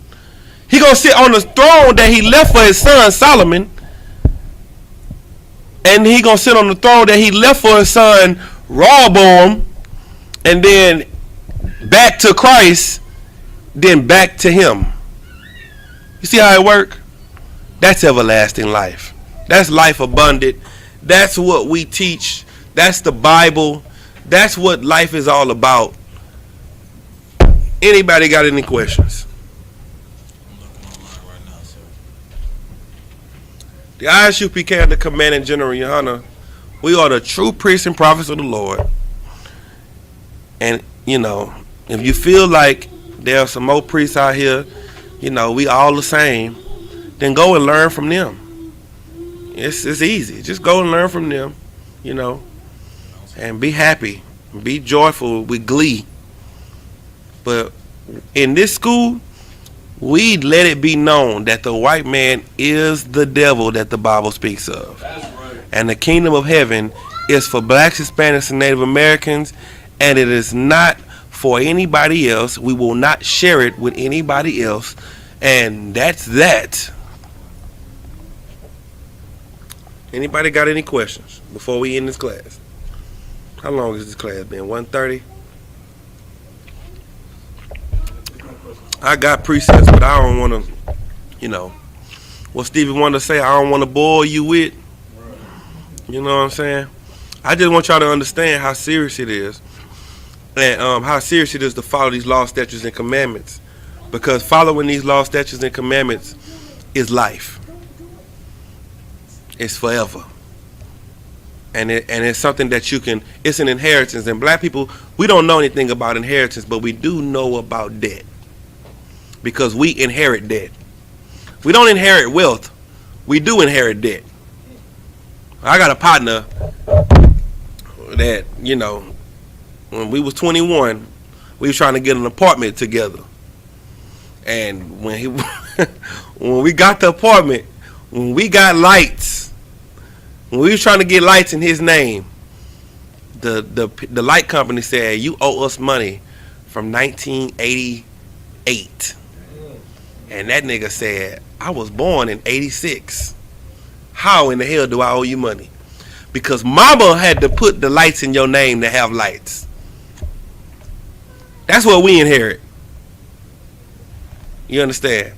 He going to sit on the throne that he left for his son Solomon. And he going to sit on the throne that he left for his son Rehoboam. And then back to Christ. Then back to him. You see how it works? That's everlasting life. That's life abundant. That's what we teach. That's the Bible. That's what life is all about. Anybody got any questions? The I.S.U.P.K and the Commanding General YAHANNA, we are the true priests and prophets of the Lord. And, you know, if you feel like there are some more priests out here, you know, we all the same, then go and learn from them. It's easy. Just go and learn from them, you know, and be happy, be joyful with glee. But in this school, we let it be known that the white man is the devil that the Bible speaks of. That's right. And the kingdom of heaven is for blacks, Hispanics, and Native Americans, and it is not for anybody else. We will not share it with anybody else, and that's that. Anybody got any questions before we end this class? How long has this class been? 1:30? I got precepts, but I don't want to, you know, what Stevie wanted to say, I don't want to bore you with. You know what I'm saying? I just want y'all to understand how serious it is. And how serious it is to follow these laws, statutes, and commandments. Because following these laws, statutes, and commandments is life. It's forever. And it's something that you can, it's an inheritance. And black people, we don't know anything about inheritance, but we do know about debt. Because we inherit debt. We don't inherit wealth. We do inherit debt. I got a partner that, you know, when we was 21, we was trying to get an apartment together. And when we got the apartment, when we got lights, when we was trying to get lights in his name, the light company said, you owe us money from 1988. And that nigga said, I was born in 86. How in the hell do I owe you money? because mama had to put the lights in your name to have lights. That's what we inherit. You understand?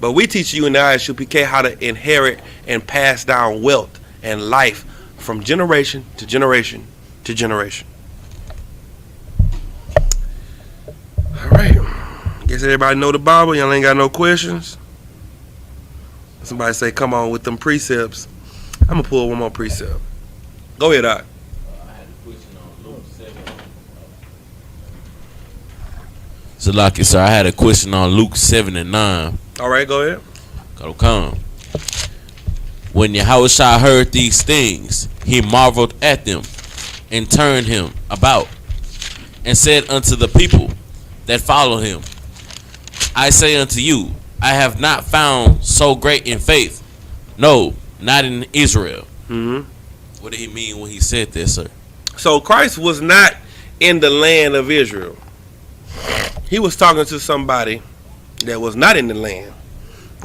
But we teach you in the I.S.U.P.K. how to inherit and pass down wealth and life from generation to generation to generation. All right. Guess everybody know the Bible. Y'all ain't got no questions. Somebody say, come on with them precepts. I'm going to pull one more precept. Go ahead, Doc. Salaki, sir, I had a question on Luke 7 and 9. All right, go ahead. Come. When Yahushua heard these things, he marveled at them and turned him about and said unto the people that followed him, I say unto you, I have not found so great in faith, no, not in Israel. Mm-hmm. What did he mean when he said this, sir? So Christ was not in the land of Israel. He was talking to somebody that was not in the land.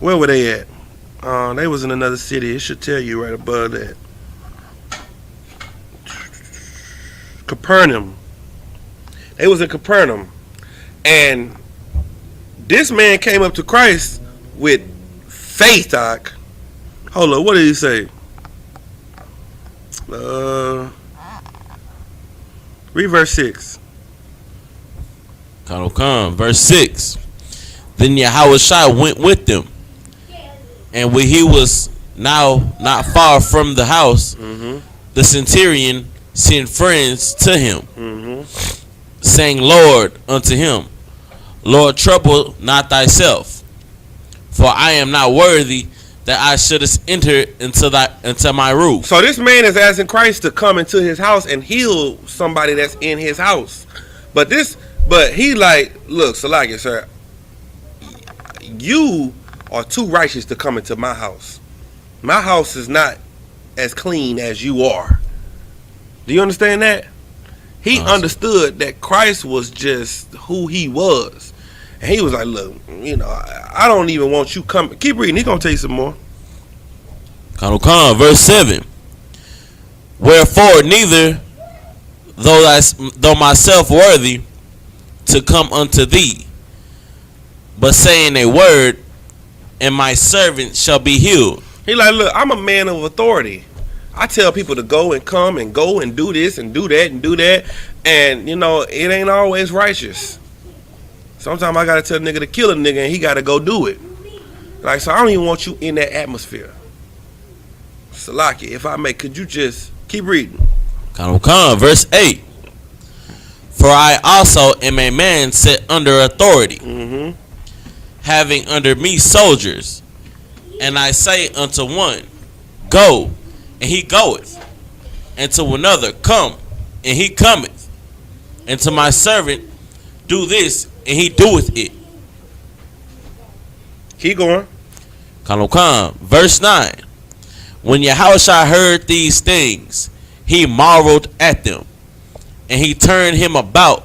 Where were they at? They was in another city. It should tell you right above that. Capernaum. They was in Capernaum. And this man came up to Christ with faith, Doc. Hold on, what did he say? Read verse 6. Come. Verse 6. Then Yahushua went with them. And when he was now not far from the house, the centurion sent friends to him, saying, Lord, unto him, Lord, trouble not thyself, for I am not worthy that I shouldest enter into my roof. So this man is asking Christ to come into his house and heal somebody that's in his house. But he like, look, Salaki, sir, you are too righteous to come into my house. My house is not as clean as you are. Do you understand that? He understood that Christ was just who he was. And he was like, look, you know, I don't even want you coming. Keep reading. He's going to tell you some more. Verse 7. Wherefore neither, though myself worthy to come unto thee, but saying a word, and my servant shall be healed. He like, look, I'm a man of authority. I tell people to go and come and go and do this and do that and do that. And, you know, it ain't always righteous. Sometimes I got to tell a nigga to kill a nigga and he got to go do it. Like, so I don't even want you in that atmosphere. Salaki, if I may, could you just keep reading? Verse 8. For I also am a man set under authority, having under me soldiers. And I say unto one, go, and he goeth. And to another, come, and he cometh. And to my servant, do this, and he doeth it. Keep going. Verse 9. When Yahushua heard these things, he marveled at them. And he turned him about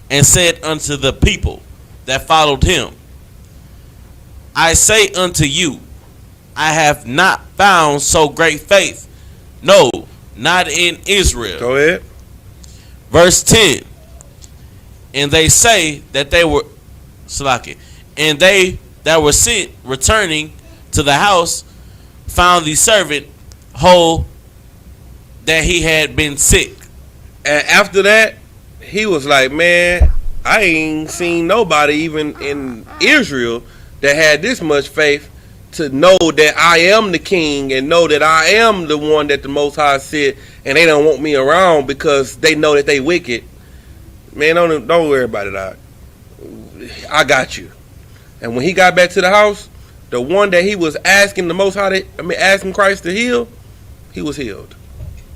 and said unto the people that followed him, I say unto you, I have not found so great faith, no, not in Israel. Go ahead. Verse 10. And they say that they were and they that were sent returning to the house found the servant whole that he had been sick. And after that, he was like, man, I ain't seen nobody even in Israel that had this much faith to know that I am the king and know that I am the one that the Most High said, and they don't want me around because they know that they wicked. Man, don't worry about it. I got you. And when he got back to the house, the one that he was asking the Most High, asking Christ to heal, he was healed.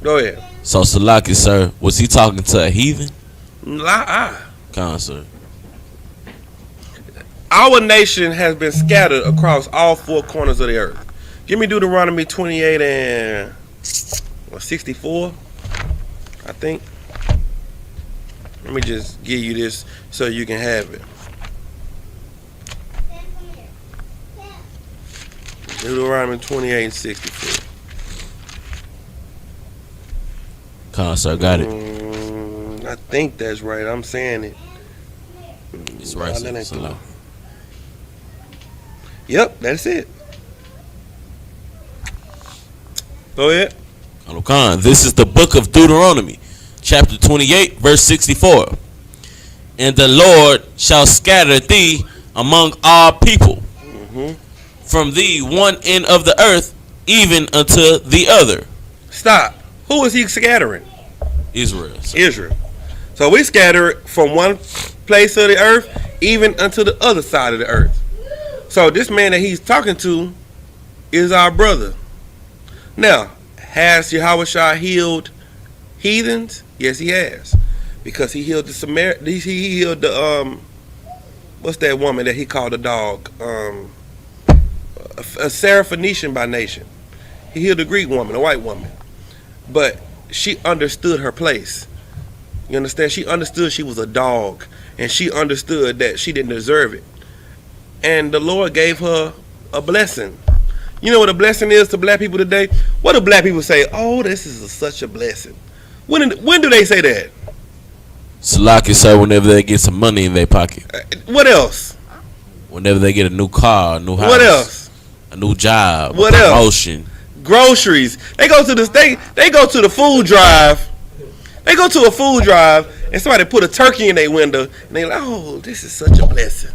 Go ahead. So Salaki, sir, was he talking to a heathen? Sir. Our nation has been scattered across all four corners of the earth. Give me Deuteronomy 28 and 64, I think. Let me just give you this so you can have it. Deuteronomy 28 and 64. Con, sir, got it. I think that's right. I'm saying it. It's right, That ain't sir. cool. Yep, that's it. Go ahead. Con, this is the book of Deuteronomy, chapter 28, verse 64. And the Lord shall scatter thee among all people, from thee one end of the earth, even unto the other. Stop. Who is he scattering? Israel. Sir. Israel. So we scatter from one place of the earth even unto the other side of the earth. So this man that he's talking to is our brother. Now, has Yahawashi healed heathens? Yes, he has. Because he healed the he healed the what's that woman that he called a dog? A Syrophoenician by nation. He healed a Greek woman, a white woman. But she understood her place. You understand? She understood she was a dog. And she understood that she didn't deserve it. And the Lord gave her a blessing. You know what a blessing is to black people today? What do black people say? Oh, this is such a blessing. When do they say that? Salaki, sir, whenever they get some money in their pocket. What else? Whenever they get a new car, a new house. What else? A new job. What a else? promotion. Groceries. They go to the food drive. They go to a food drive and somebody put a turkey in their window and they like, oh, this is such a blessing.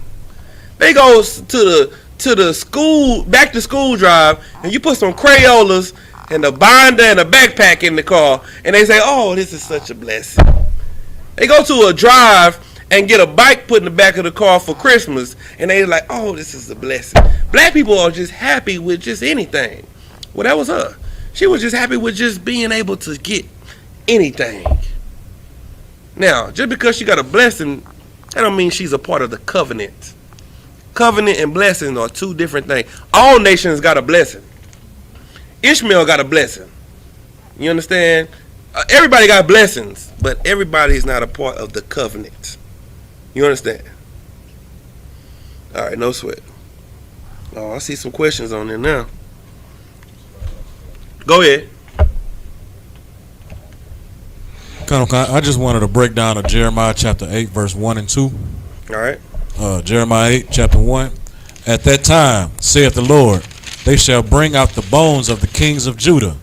They go to the school back to school drive and you put some Crayolas and a binder and a backpack in the car and they say, oh, this is such a blessing. They go to a drive and get a bike put in the back of the car for Christmas and they like, oh, this is a blessing. Black people are just happy with just anything. Well, that was her. She was just happy with just being able to get anything. Now, just because she got a blessing, that don't mean she's a part of the covenant. Covenant and blessing are two different things. All nations got a blessing. Ishmael got a blessing. You understand? Everybody got blessings, but everybody is not a part of the covenant. You understand? All right, no sweat. Oh, I see some questions on there now. Go ahead. I just wanted to break down of Jeremiah chapter 8, verse 1 and 2. All right. Jeremiah 8, chapter 1. At that time, saith the Lord, they shall bring out the bones of the kings of Judah,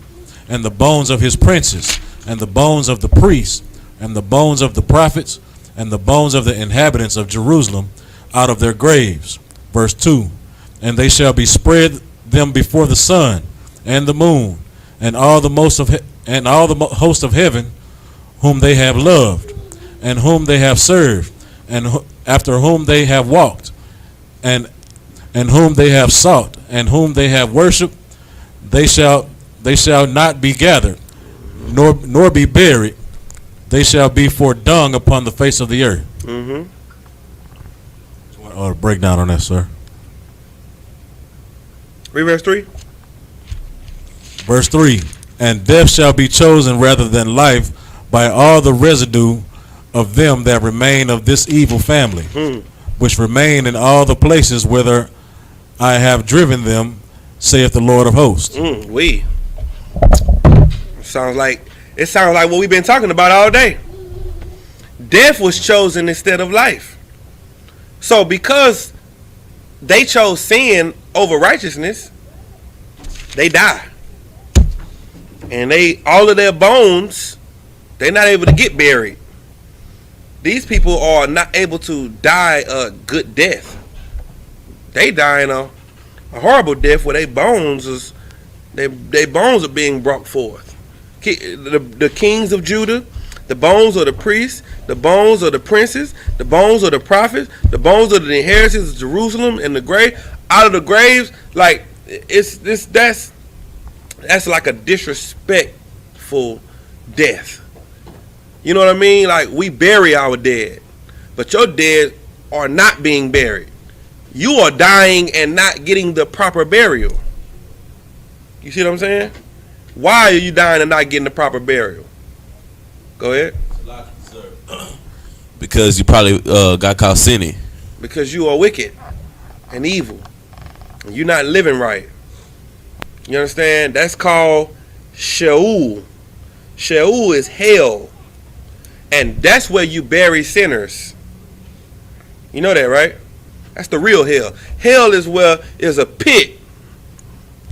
and the bones of his princes, and the bones of the priests, and the bones of the prophets, and the bones of the inhabitants of Jerusalem out of their graves. Verse 2. And they shall be spread them before the sun and the moon, and all the host of heaven, whom they have loved, and whom they have served, and after whom they have walked, and whom they have sought, and whom they have worshipped, they shall not be gathered, nor be buried. They shall be for dung upon the face of the earth. Mm-hmm. Breakdown on that, sir. Read verse 3. Verse 3. And death shall be chosen rather than life by all the residue of them that remain of this evil family, which remain in all the places whither I have driven them, saith the Lord of hosts. Sounds like what we've been talking about all day. Death was chosen instead of life. So because they chose sin over righteousness, they die. And all of their bones, they're not able to get buried. These people are not able to die a good death. They dying a horrible death where their bones are being brought forth. The kings of Judah, the bones of the priests, the bones of the princes, the bones of the prophets, the bones of the inheritors of Jerusalem and the grave, out of the graves, like that's like a disrespectful death. You know what I mean? Like, we bury our dead, but your dead are not being buried. You are dying and not getting the proper burial. You see what I'm saying? Why are you dying and not getting the proper burial? Go ahead. Because you probably got caught sinning. Because you are wicked and evil. And you're not living right. You understand? That's called Sheol. Sheol is hell. And that's where you bury sinners. You know that, right? That's the real hell. Hell is where is a pit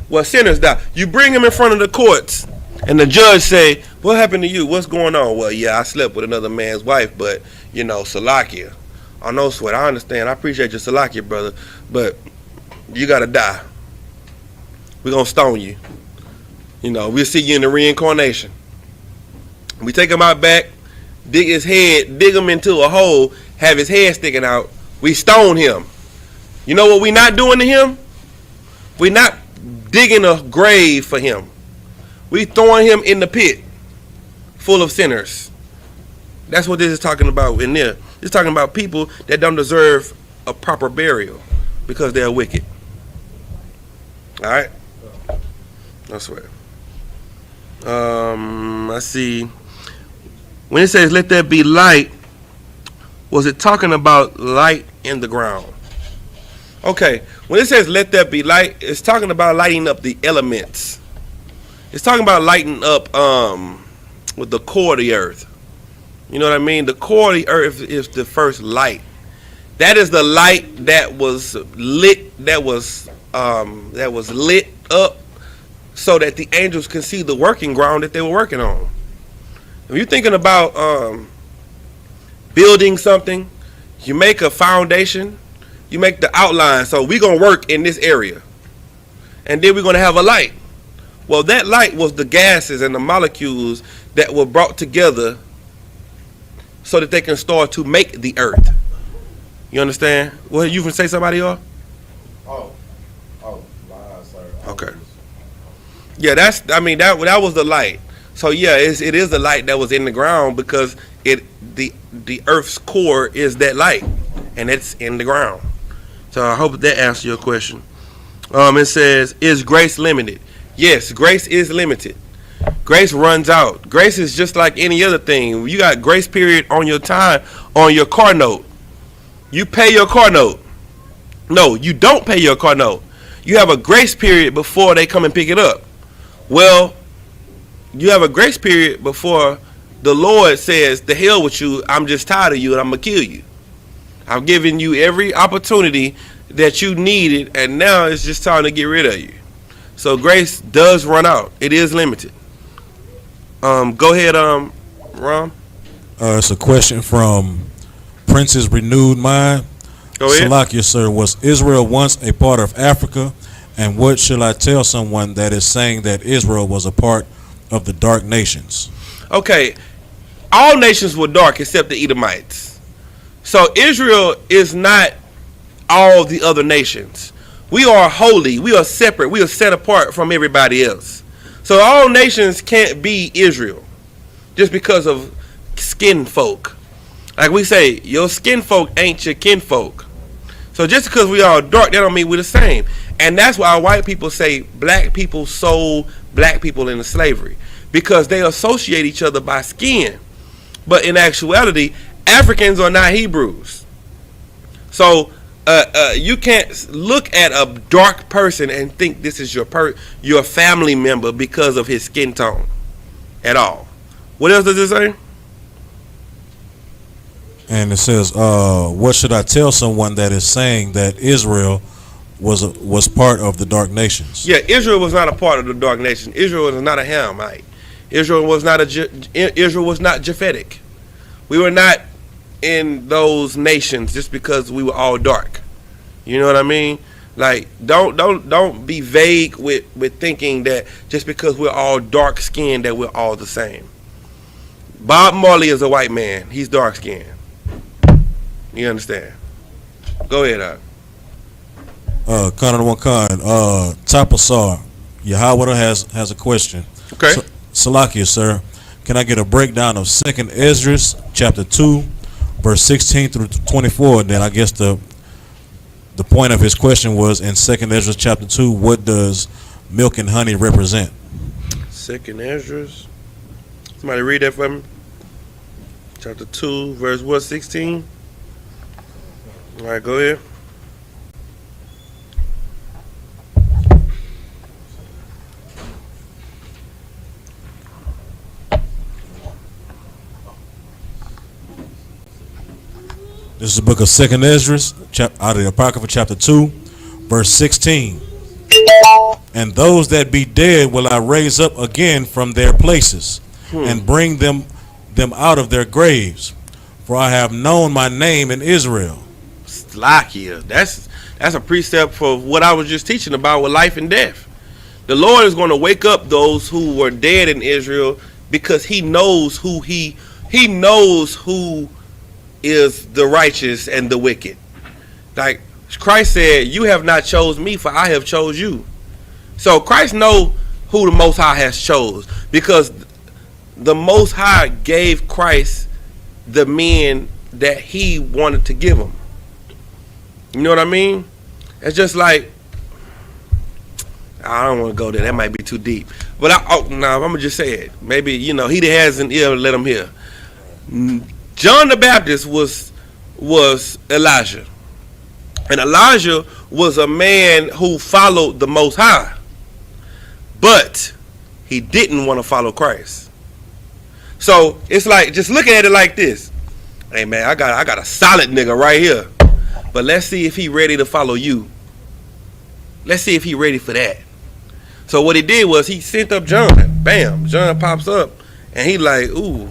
where sinners die. You bring them in front of the courts, and the judge say, what happened to you? What's going on? Well, yeah, I slept with another man's wife, but, Salakia. I know, Sweat, I understand. I appreciate your Salakia, brother, but you got to die. We're going to stone you. We'll see you in the reincarnation. We take him out back, dig him into a hole, have his head sticking out. We stone him. You know what we not doing to him? We not digging a grave for him. We throwing him in the pit full of sinners. That's what this is talking about in there. It's talking about people that don't deserve a proper burial because they're wicked. All right? I swear. I see. When it says, let there be light, was it talking about light in the ground? Okay. When it says, let there be light, it's talking about lighting up the elements. It's talking about lighting up with the core of the earth. You know what I mean? The core of the earth is the first light. That is the light that was lit. That was lit up so that the angels can see the working ground that they were working on. If you're thinking about building something, you make a foundation, you make the outline. So we're gonna work in this area, and then we're gonna have a light. Well, that light was the gases and the molecules that were brought together so that they can start to make the earth. You understand? Well, you can say somebody else? Okay. Yeah, that was the light. So yeah, it is the light that was in the ground because the earth's core is that light, and it's in the ground. So I hope that answers your question. It says, is grace limited? Yes, grace is limited. Grace runs out. Grace is just like any other thing. You got grace period on your time on your car note. You pay your car note. No, you don't pay your car note. You have a grace period before they come and pick it up. Well, you have a grace period before the Lord says, the hell with you, I'm just tired of you and I'm going to kill you. I've given you every opportunity that you needed, and now it's just time to get rid of you. So grace does run out. It is limited. Go ahead, Rom. It's a question from Prince's Renewed Mind. Go ahead. Salakia, sir, was Israel once a part of Africa? And what shall I tell someone that is saying that Israel was a part of the dark nations? Okay, all nations were dark except the Edomites. So Israel is not all the other nations. We are holy. We are separate. We are set apart from everybody else. So all nations can't be Israel just because of skin folk. Like we say, your skin folk ain't your kin folk. So just because we are dark, that don't mean we're the same. And that's why white people say black people sold black people into slavery, because they associate each other by skin. But in actuality, Africans are not Hebrews. So you can't look at a dark person and think this is your family member because of his skin tone at all. What else does it say? And it says, what should I tell someone that is saying that Israel was part of the dark nations? Yeah, Israel was not a part of the dark nation. Israel was not a Hamite. Israel was not Japhetic. We were not in those nations just because we were all dark. You know what I mean? Like, don't be vague with thinking that just because we're all dark skinned that we're all the same. Bob Marley is a white man. He's dark skinned. You understand? Go ahead, Khan one Khan, Tapasar, Yahweh has a question. Okay. Salakia, sir, can I get a breakdown of 2nd Ezra chapter 2, verse 16 through 24? And then I guess the point of his question was, in 2nd Ezra chapter 2, what does milk and honey represent? 2nd Ezra. Somebody read that for me. Chapter 2, verse what, 16? All right, go ahead. This is the book of 2nd Ezra, out of the Apocrypha, chapter 2, verse 16. And those that be dead will I raise up again from their places, and bring them out of their graves. For I have known my name in Israel. Slakia. That's a precept for what I was just teaching about with life and death. The Lord is going to wake up those who were dead in Israel because He knows who He knows who is the righteous and the wicked. Like Christ said, "You have not chose me, for I have chose you." So Christ know who the Most High has chose, because the Most High gave Christ the men that He wanted to give him. You know what I mean? It's just like, I don't want to go there. That might be too deep. But I'm gonna just say it. Maybe, he that has an ear, let him hear. John the Baptist was Elijah, and Elijah was a man who followed the Most High, but he didn't want to follow Christ. So it's like, just looking at it like this. Hey man, I got a solid nigga right here, but let's see if he ready to follow you. Let's see if he ready for that. So what he did was he sent up John. Bam, John pops up, and he like, ooh,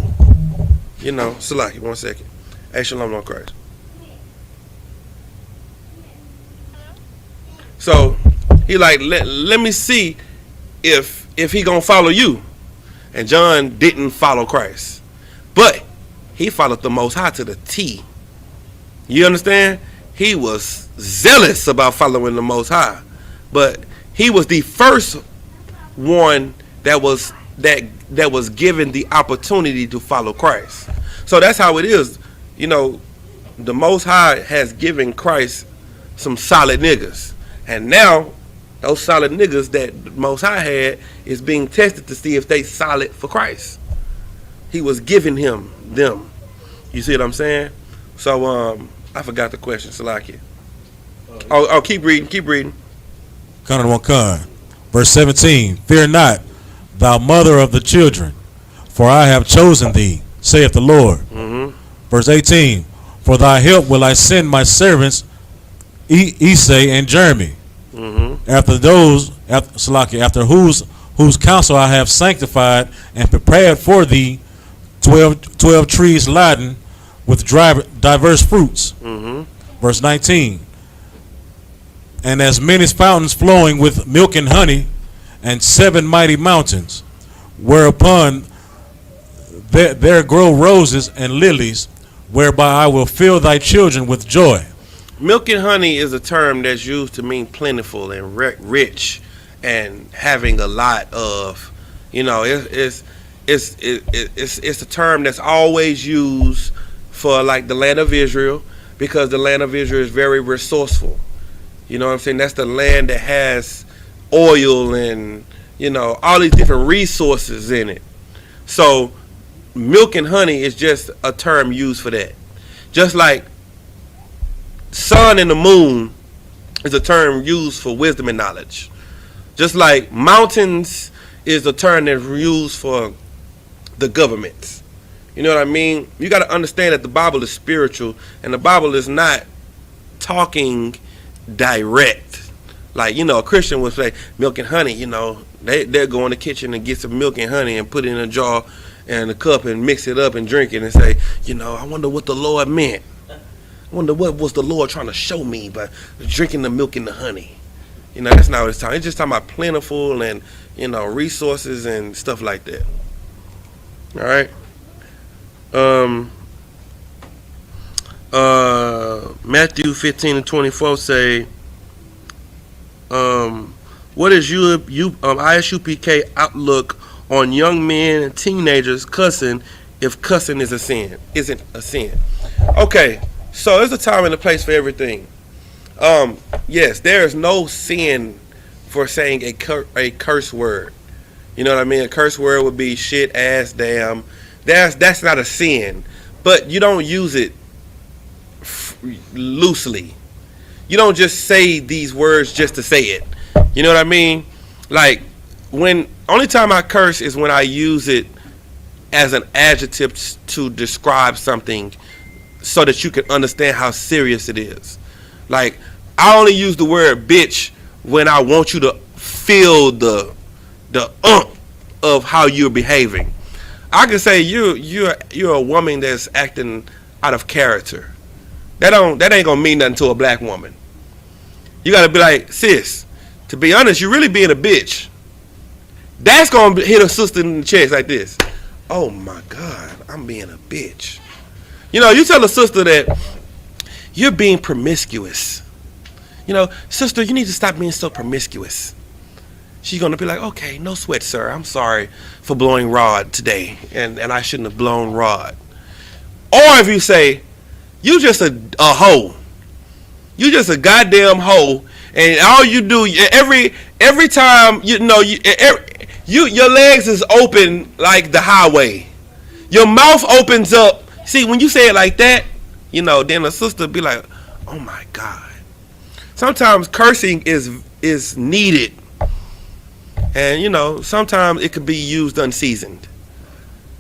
Salaki, 1 second. Hey, Shalom on Christ. So he like, let me see if he gonna follow you. And John didn't follow Christ, but he followed the Most High to the T. You understand? He was zealous about following the Most High, but he was the first one that was given the opportunity to follow Christ. So that's how it is. The Most High has given Christ some solid niggas, and now those solid niggas that the Most High had is being tested to see if they solid for Christ. He was giving them. You see what I'm saying? So I forgot the question, Salakia. Oh, keep reading. Conan 1 verse 17. Fear not, thou mother of the children, for I have chosen thee, saith the Lord. Verse 18. For thy help will I send my servants Esai and Jeremy. After whose counsel I have sanctified and prepared for thee 12 trees laden with diverse fruits. Verse 19. And as many fountains flowing with milk and honey, and 7 mighty mountains, whereupon there grow roses and lilies, whereby I will fill thy children with joy. Milk and honey is a term that's used to mean plentiful and rich and having a lot of, it's a term that's always used for like the land of Israel, because the land of Israel is very resourceful. You know what I'm saying? That's the land that has oil and, all these different resources in it. So milk and honey is just a term used for that. Just like sun and the moon is a term used for wisdom and knowledge. Just like mountains is a term that's used for the government. You know what I mean? You got to understand that the Bible is spiritual, and the Bible is not talking direct. Like, a Christian would say milk and honey, they'll go in the kitchen and get some milk and honey and put it in a jar and a cup and mix it up and drink it and say, I wonder what the Lord meant. I wonder what was the Lord trying to show me by drinking the milk and the honey. That's not what it's talking. It's just talking about plentiful and, resources and stuff like that. All right. Matthew 15:24 say, what is ISUPK outlook on young men and teenagers cussing, if cussing isn't a sin? Okay, so there's a time and a place for everything. Yes, there is no sin for saying a curse word. You know what I mean? A curse word would be shit, ass, damn. That's not a sin, but you don't use it loosely. You don't just say these words just to say it. You know what I mean? Like, only time I curse is when I use it as an adjective to describe something so that you can understand how serious it is. Like, I only use the word bitch when I want you to feel the of how you're behaving. I can say you're a woman that's acting out of character. That ain't gonna mean nothing to a black woman. You gotta be like, sis, to be honest, you're really being a bitch. That's gonna hit a sister in the chest like this. Oh my God, I'm being a bitch. You know, you tell a sister that you're being promiscuous. You know, sister, you need to stop being so promiscuous. She's gonna be like, okay, no sweat, sir. I'm sorry for blowing rod today, and I shouldn't have blown rod. Or if you say, you just a hoe. You just a goddamn hoe, and all you do every time your legs is open like the highway. Your mouth opens up. See, when you say it like that, you know, then a sister be like, oh my God. Sometimes cursing is needed. And, you know, sometimes it could be used unseasoned.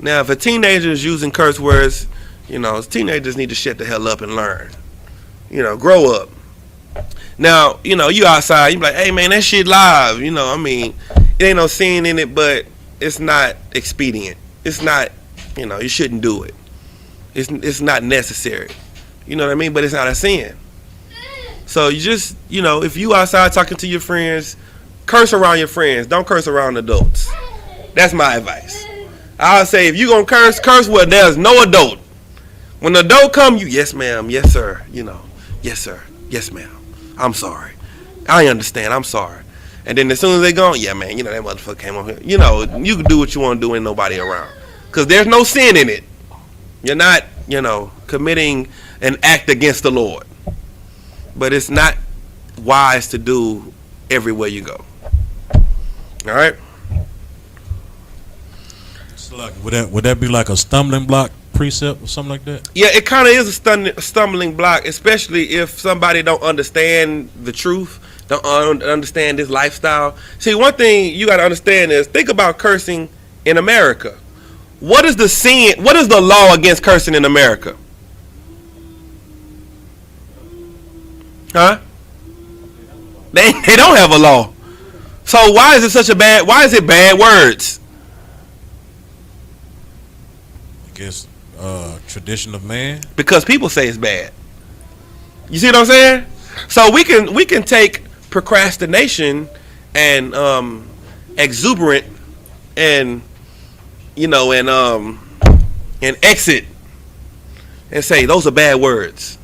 Now, if a teenager is using curse words, you know, teenagers need to shut the hell up and learn. You know, grow up. Now, you know, you outside, you be like, hey, man, that shit live. You know, I mean, it ain't no sin in it, but it's not expedient. It's not, you know, you shouldn't do it. It's not necessary. You know what I mean? But it's not a sin. So you just, you know, if you outside talking to your friends, curse around your friends. Don't curse around adults. That's my advice. I'll say if you gonna curse where there's no adult. When the adult come, you, yes ma'am, yes sir, you know, yes sir, yes ma'am, I'm sorry. I understand, I'm sorry. And then as soon as they go, yeah man, you know, that motherfucker came on here. You know, you can do what you want to do, ain't nobody around. Because there's no sin in it. You're not, you know, committing an act against the Lord. But it's not wise to do everywhere you go. All right. So like, would that be like a stumbling block precept or something like that? Yeah, it kind of is a stumbling block, especially if somebody don't understand the truth, don't understand this lifestyle. See, one thing you got to understand is, think about cursing in America. What is the sin? What is the law against cursing in America? Huh? They don't have a law. So why is it why is it bad words? I guess tradition of man. Because people say it's bad. You see what I'm saying? So we can take procrastination and exuberant and, you know, and exit and say those are bad words.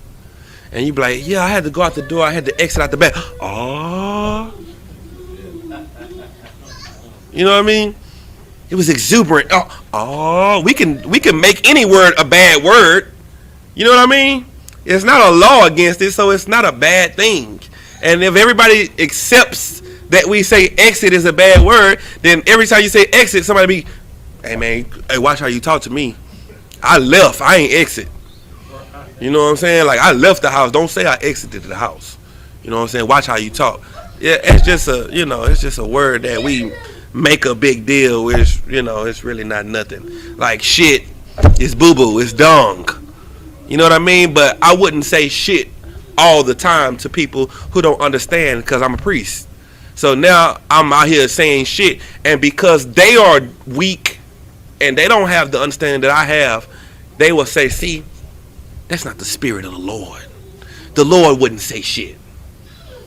And you be like, yeah, I had to go out the door. I had to exit out the back. Oh, you know what I mean? It was exuberant. Oh, we can make any word a bad word. You know what I mean? It's not a law against it, so it's not a bad thing. And if everybody accepts that we say exit is a bad word, then every time you say exit, somebody be, hey man, hey, watch how you talk to me. I left. I ain't exit. You know what I'm saying? Like, I left the house. Don't say I exited the house. You know what I'm saying? Watch how you talk. Yeah, it's just a word that we make a big deal with. You know, it's really not nothing. Like shit is boo-boo, it's dung. You know what I mean? But I wouldn't say shit all the time to people who don't understand, because I'm a priest. So now I'm out here saying shit, and because they are weak and they don't have the understanding that I have, they will say, see, that's not the spirit of the Lord. The Lord wouldn't say shit.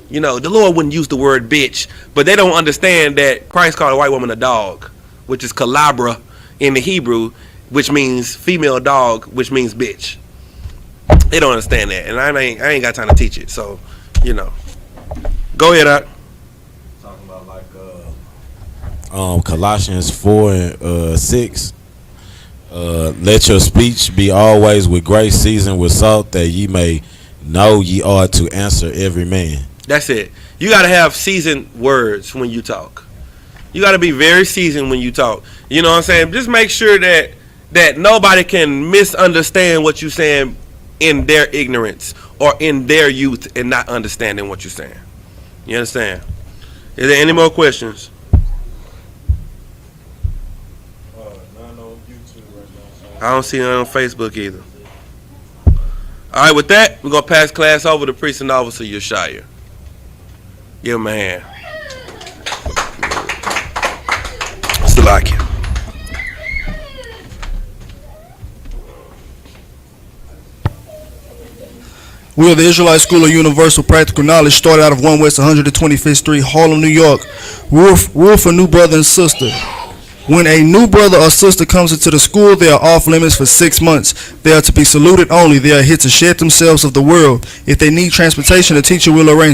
You know, the Lord wouldn't use the word bitch, but they don't understand that Christ called a white woman a dog, which is kalabra in the Hebrew, which means female dog, which means bitch. They don't understand that, and I ain't got time to teach it. So, you know, go ahead, Doc. Talking about like Colossians 4 and 6. Let your speech be always with grace, seasoned with salt, that ye may know ye ought to answer every man. That's it. You got to have seasoned words when you talk. You got to be very seasoned when you talk. You know what I'm saying? Just make sure that nobody can misunderstand what you're saying in their ignorance or in their youth and not understanding what you're saying. You understand? Is there any more questions? I don't see it on Facebook either. All right, with that, we're going to pass class over to Precinct Officer Yeshaya. Give him a hand. Salakia. We are the Israelite School of Universal Practical Knowledge, started out of 1 West 125th Street, Harlem, New York. Rule for new brother and sister. When a new brother or sister comes into the school, they are off limits for 6 months. They are to be saluted only. They are here to shed themselves of the world. If they need transportation, the teacher will arrange